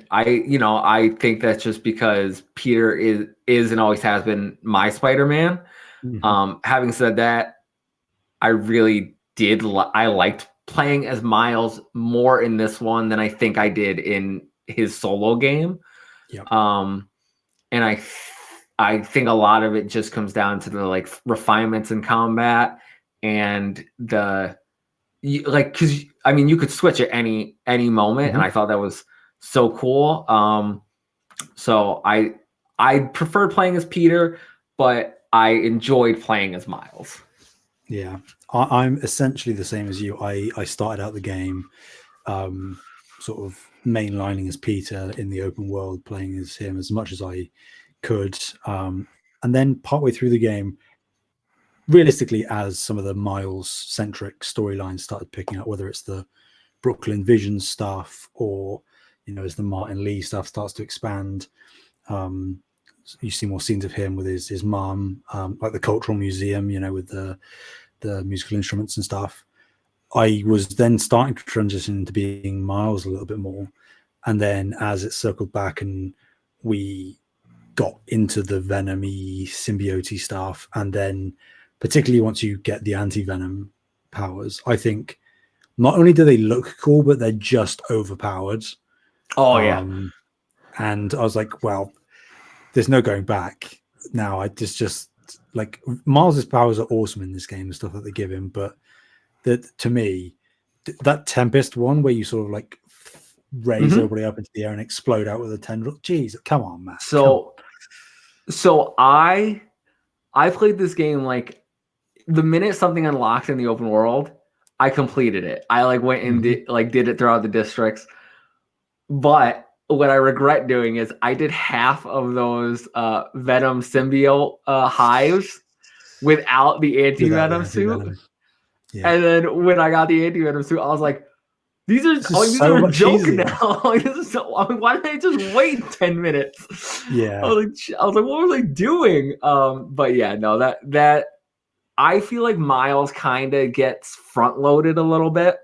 I think that's just because Peter is and always has been my Spider-Man. Having said that, I really I liked playing as Miles more in this one than I think I did in his solo game. Yep. And I think a lot of it just comes down to the like refinements in combat and because I mean you could switch at any moment, and I thought that was so cool. So I preferred playing as Peter, but I enjoyed playing as Miles. Yeah, I'm essentially the same as you. I started out the game sort of mainlining as Peter in the open world, playing as him as much as I could. And then partway through the game, realistically, as some of the Miles-centric storylines started picking up, whether it's the Brooklyn Vision stuff or, as the Martin Lee stuff starts to expand, you see more scenes of him with his mom, like the Cultural Museum, with the musical instruments and stuff. I was then starting to transition into being Miles a little bit more. And then as it circled back and we got into the Venom-y, symbiote stuff, and then particularly once you get the anti-Venom powers, I think not only do they look cool, but they're just overpowered. Oh, yeah. And I was like, well, there's no going back now. I just like Miles's powers are awesome in this game, the stuff that they give him, but that to me, that Tempest one where you sort of like raise everybody up into the air and explode out with a tendril. Jeez, come on, man. So I played this game like the minute something unlocked in the open world, I completed it. I like went and did it throughout the districts. But what I regret doing is I did half of those Venom symbiote hives without the anti-Venom suit. Yeah. And then when I got the anti-Venom suit, I was like, these are a joke now. Why didn't I just wait 10 minutes? Yeah. I was like, what was I doing? But yeah, no, that I feel like Miles kind of gets front loaded a little bit.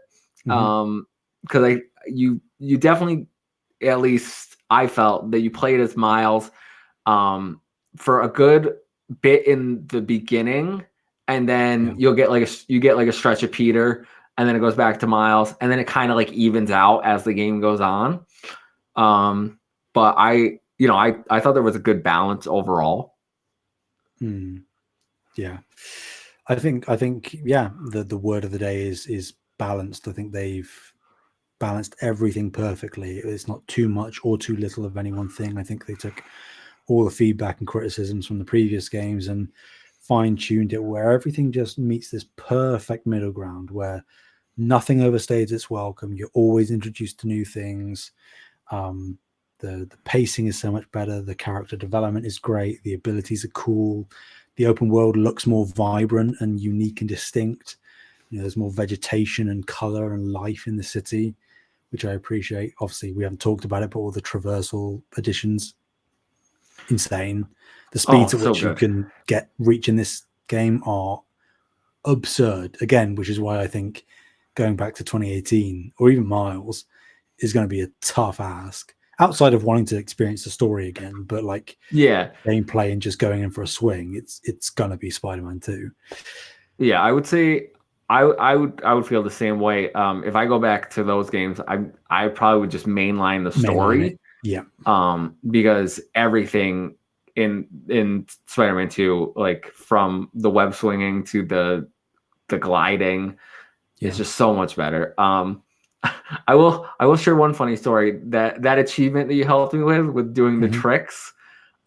Because you definitely, at least I felt that you played as Miles for a good bit in the beginning, and then you get like a stretch of Peter, and then it goes back to Miles, and then it kind of like evens out as the game goes on. But I thought there was a good balance overall. Yeah. I think the word of the day is balanced. I think they've balanced everything perfectly. It's not too much or too little of any one thing. I think they took all the feedback and criticisms from the previous games and fine-tuned it where everything just meets this perfect middle ground where nothing overstays its welcome. You're always introduced to new things. The pacing is so much better. The character development is great. The abilities are cool. The open world looks more vibrant and unique and distinct. There's more vegetation and color and life in the city, which I appreciate. Obviously, we haven't talked about it, but all the traversal additions. insane. The speeds at so which you good. can reach in this game are absurd. Again, which is why I think going back to 2018 or even Miles is going to be a tough ask. Outside of wanting to experience the story again, but like gameplay and just going in for a swing, it's going to be Spider-Man 2. Yeah, I would say I would feel the same way. If I go back to those games, I probably would just mainline the story. Yeah. Because everything in Spider-Man 2, like from the web swinging to the gliding, is just so much better. I will share one funny story. That achievement that you helped me with doing the tricks.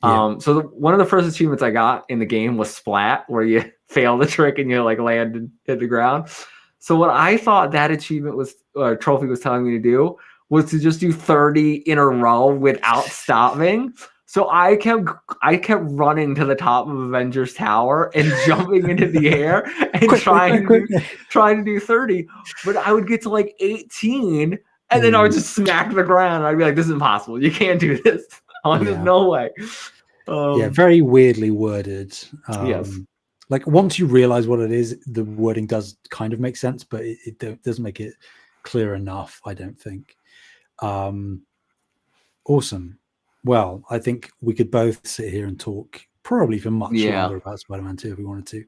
So one of the first achievements I got in the game was Splat, where you fail the trick and you like land and hit the ground. So what I thought that achievement was, trophy was telling me to do, was to just do 30 in a row without stopping. So I kept running to the top of Avengers Tower and jumping into the air and trying to do 30. But I would get to like 18 and then I would just smack the ground. I'd be like, this is impossible. You can't do this. There's no way. Very weirdly worded. Yes. Like once you realize what it is, the wording does kind of make sense, but it doesn't make it clear enough, I don't think. Awesome. Well, I think we could both sit here and talk probably for much longer about Spider-Man 2 if we wanted to.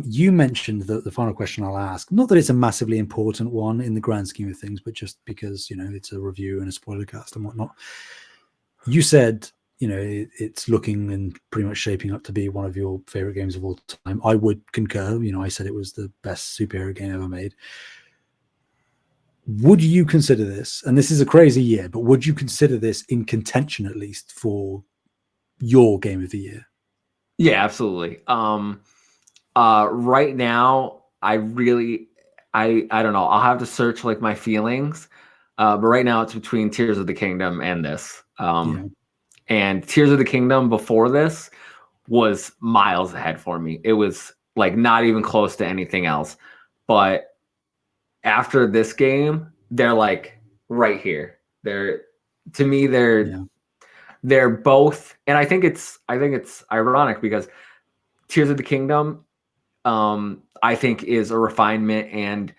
You mentioned that the final question I'll ask, not that it's a massively important one in the grand scheme of things, but just because, it's a review and a spoiler cast and whatnot. You said, it's looking and pretty much shaping up to be one of your favorite games of all time. I would concur. I said it was the best superhero game ever made. Would you consider this, and this is a crazy year, but would you consider this in contention at least for your game of the year? Yeah, absolutely. Right now, I don't know. I'll have to search like my feelings. But right now it's between Tears of the Kingdom and this. And Tears of the Kingdom before this was miles ahead for me. It was like not even close to anything else. But after this game, they're like right here. They're both, and I think it's ironic because Tears of the Kingdom, I think, is a refinement and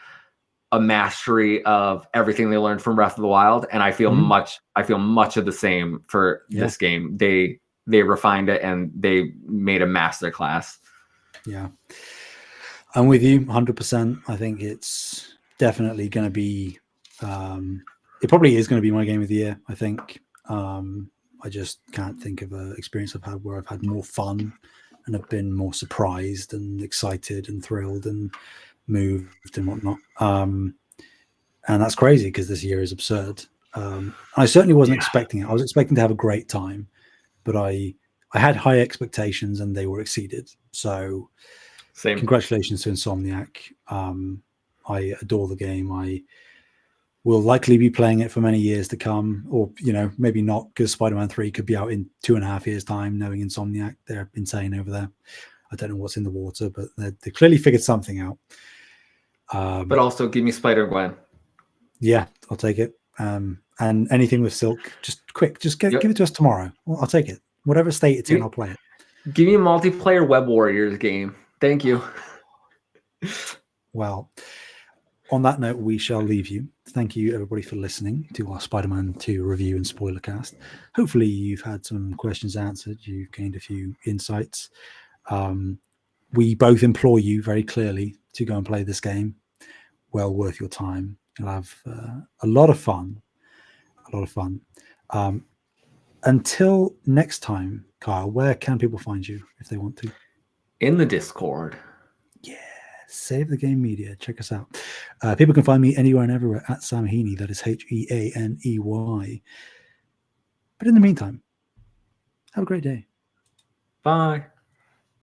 a mastery of everything they learned from Breath of the Wild, and I feel much of the same for this game. They refined it and they made a masterclass. Yeah, I'm with you 100%. I think it's definitely going to be. It probably is going to be my game of the year. I think. I just can't think of an experience I've had where I've had more fun and have been more surprised and excited and thrilled and moved and whatnot. And that's crazy because this year is absurd. I certainly wasn't expecting it. I was expecting to have a great time, but I had high expectations and they were exceeded. So congratulations to Insomniac. I adore the game. I will likely be playing it for many years to come, or maybe not, because Spider-Man 3 could be out in 2.5 years' time. Knowing Insomniac, they're insane over there. I don't know what's in the water, but they clearly figured something out. But also, give me Spider-Gwen. Yeah, I'll take it. And anything with Silk, just give it to us tomorrow. I'll take it. Whatever state it's in, I'll play it. Give me a multiplayer Web Warriors game. Thank you. Well, on that note, we shall leave you. Thank you, everybody, for listening to our Spider-Man 2 review and spoiler cast. Hopefully, you've had some questions answered. You've gained a few insights. We both implore you very clearly to go and play this game. Well worth your time. You'll have a lot of fun. Until next time, Kyle, where can people find you if they want to? In the Discord. Yeah. Save the Game Media. Check us out. People can find me anywhere and everywhere at Sam Heaney. That is Heaney. But in the meantime, have a great day. Bye.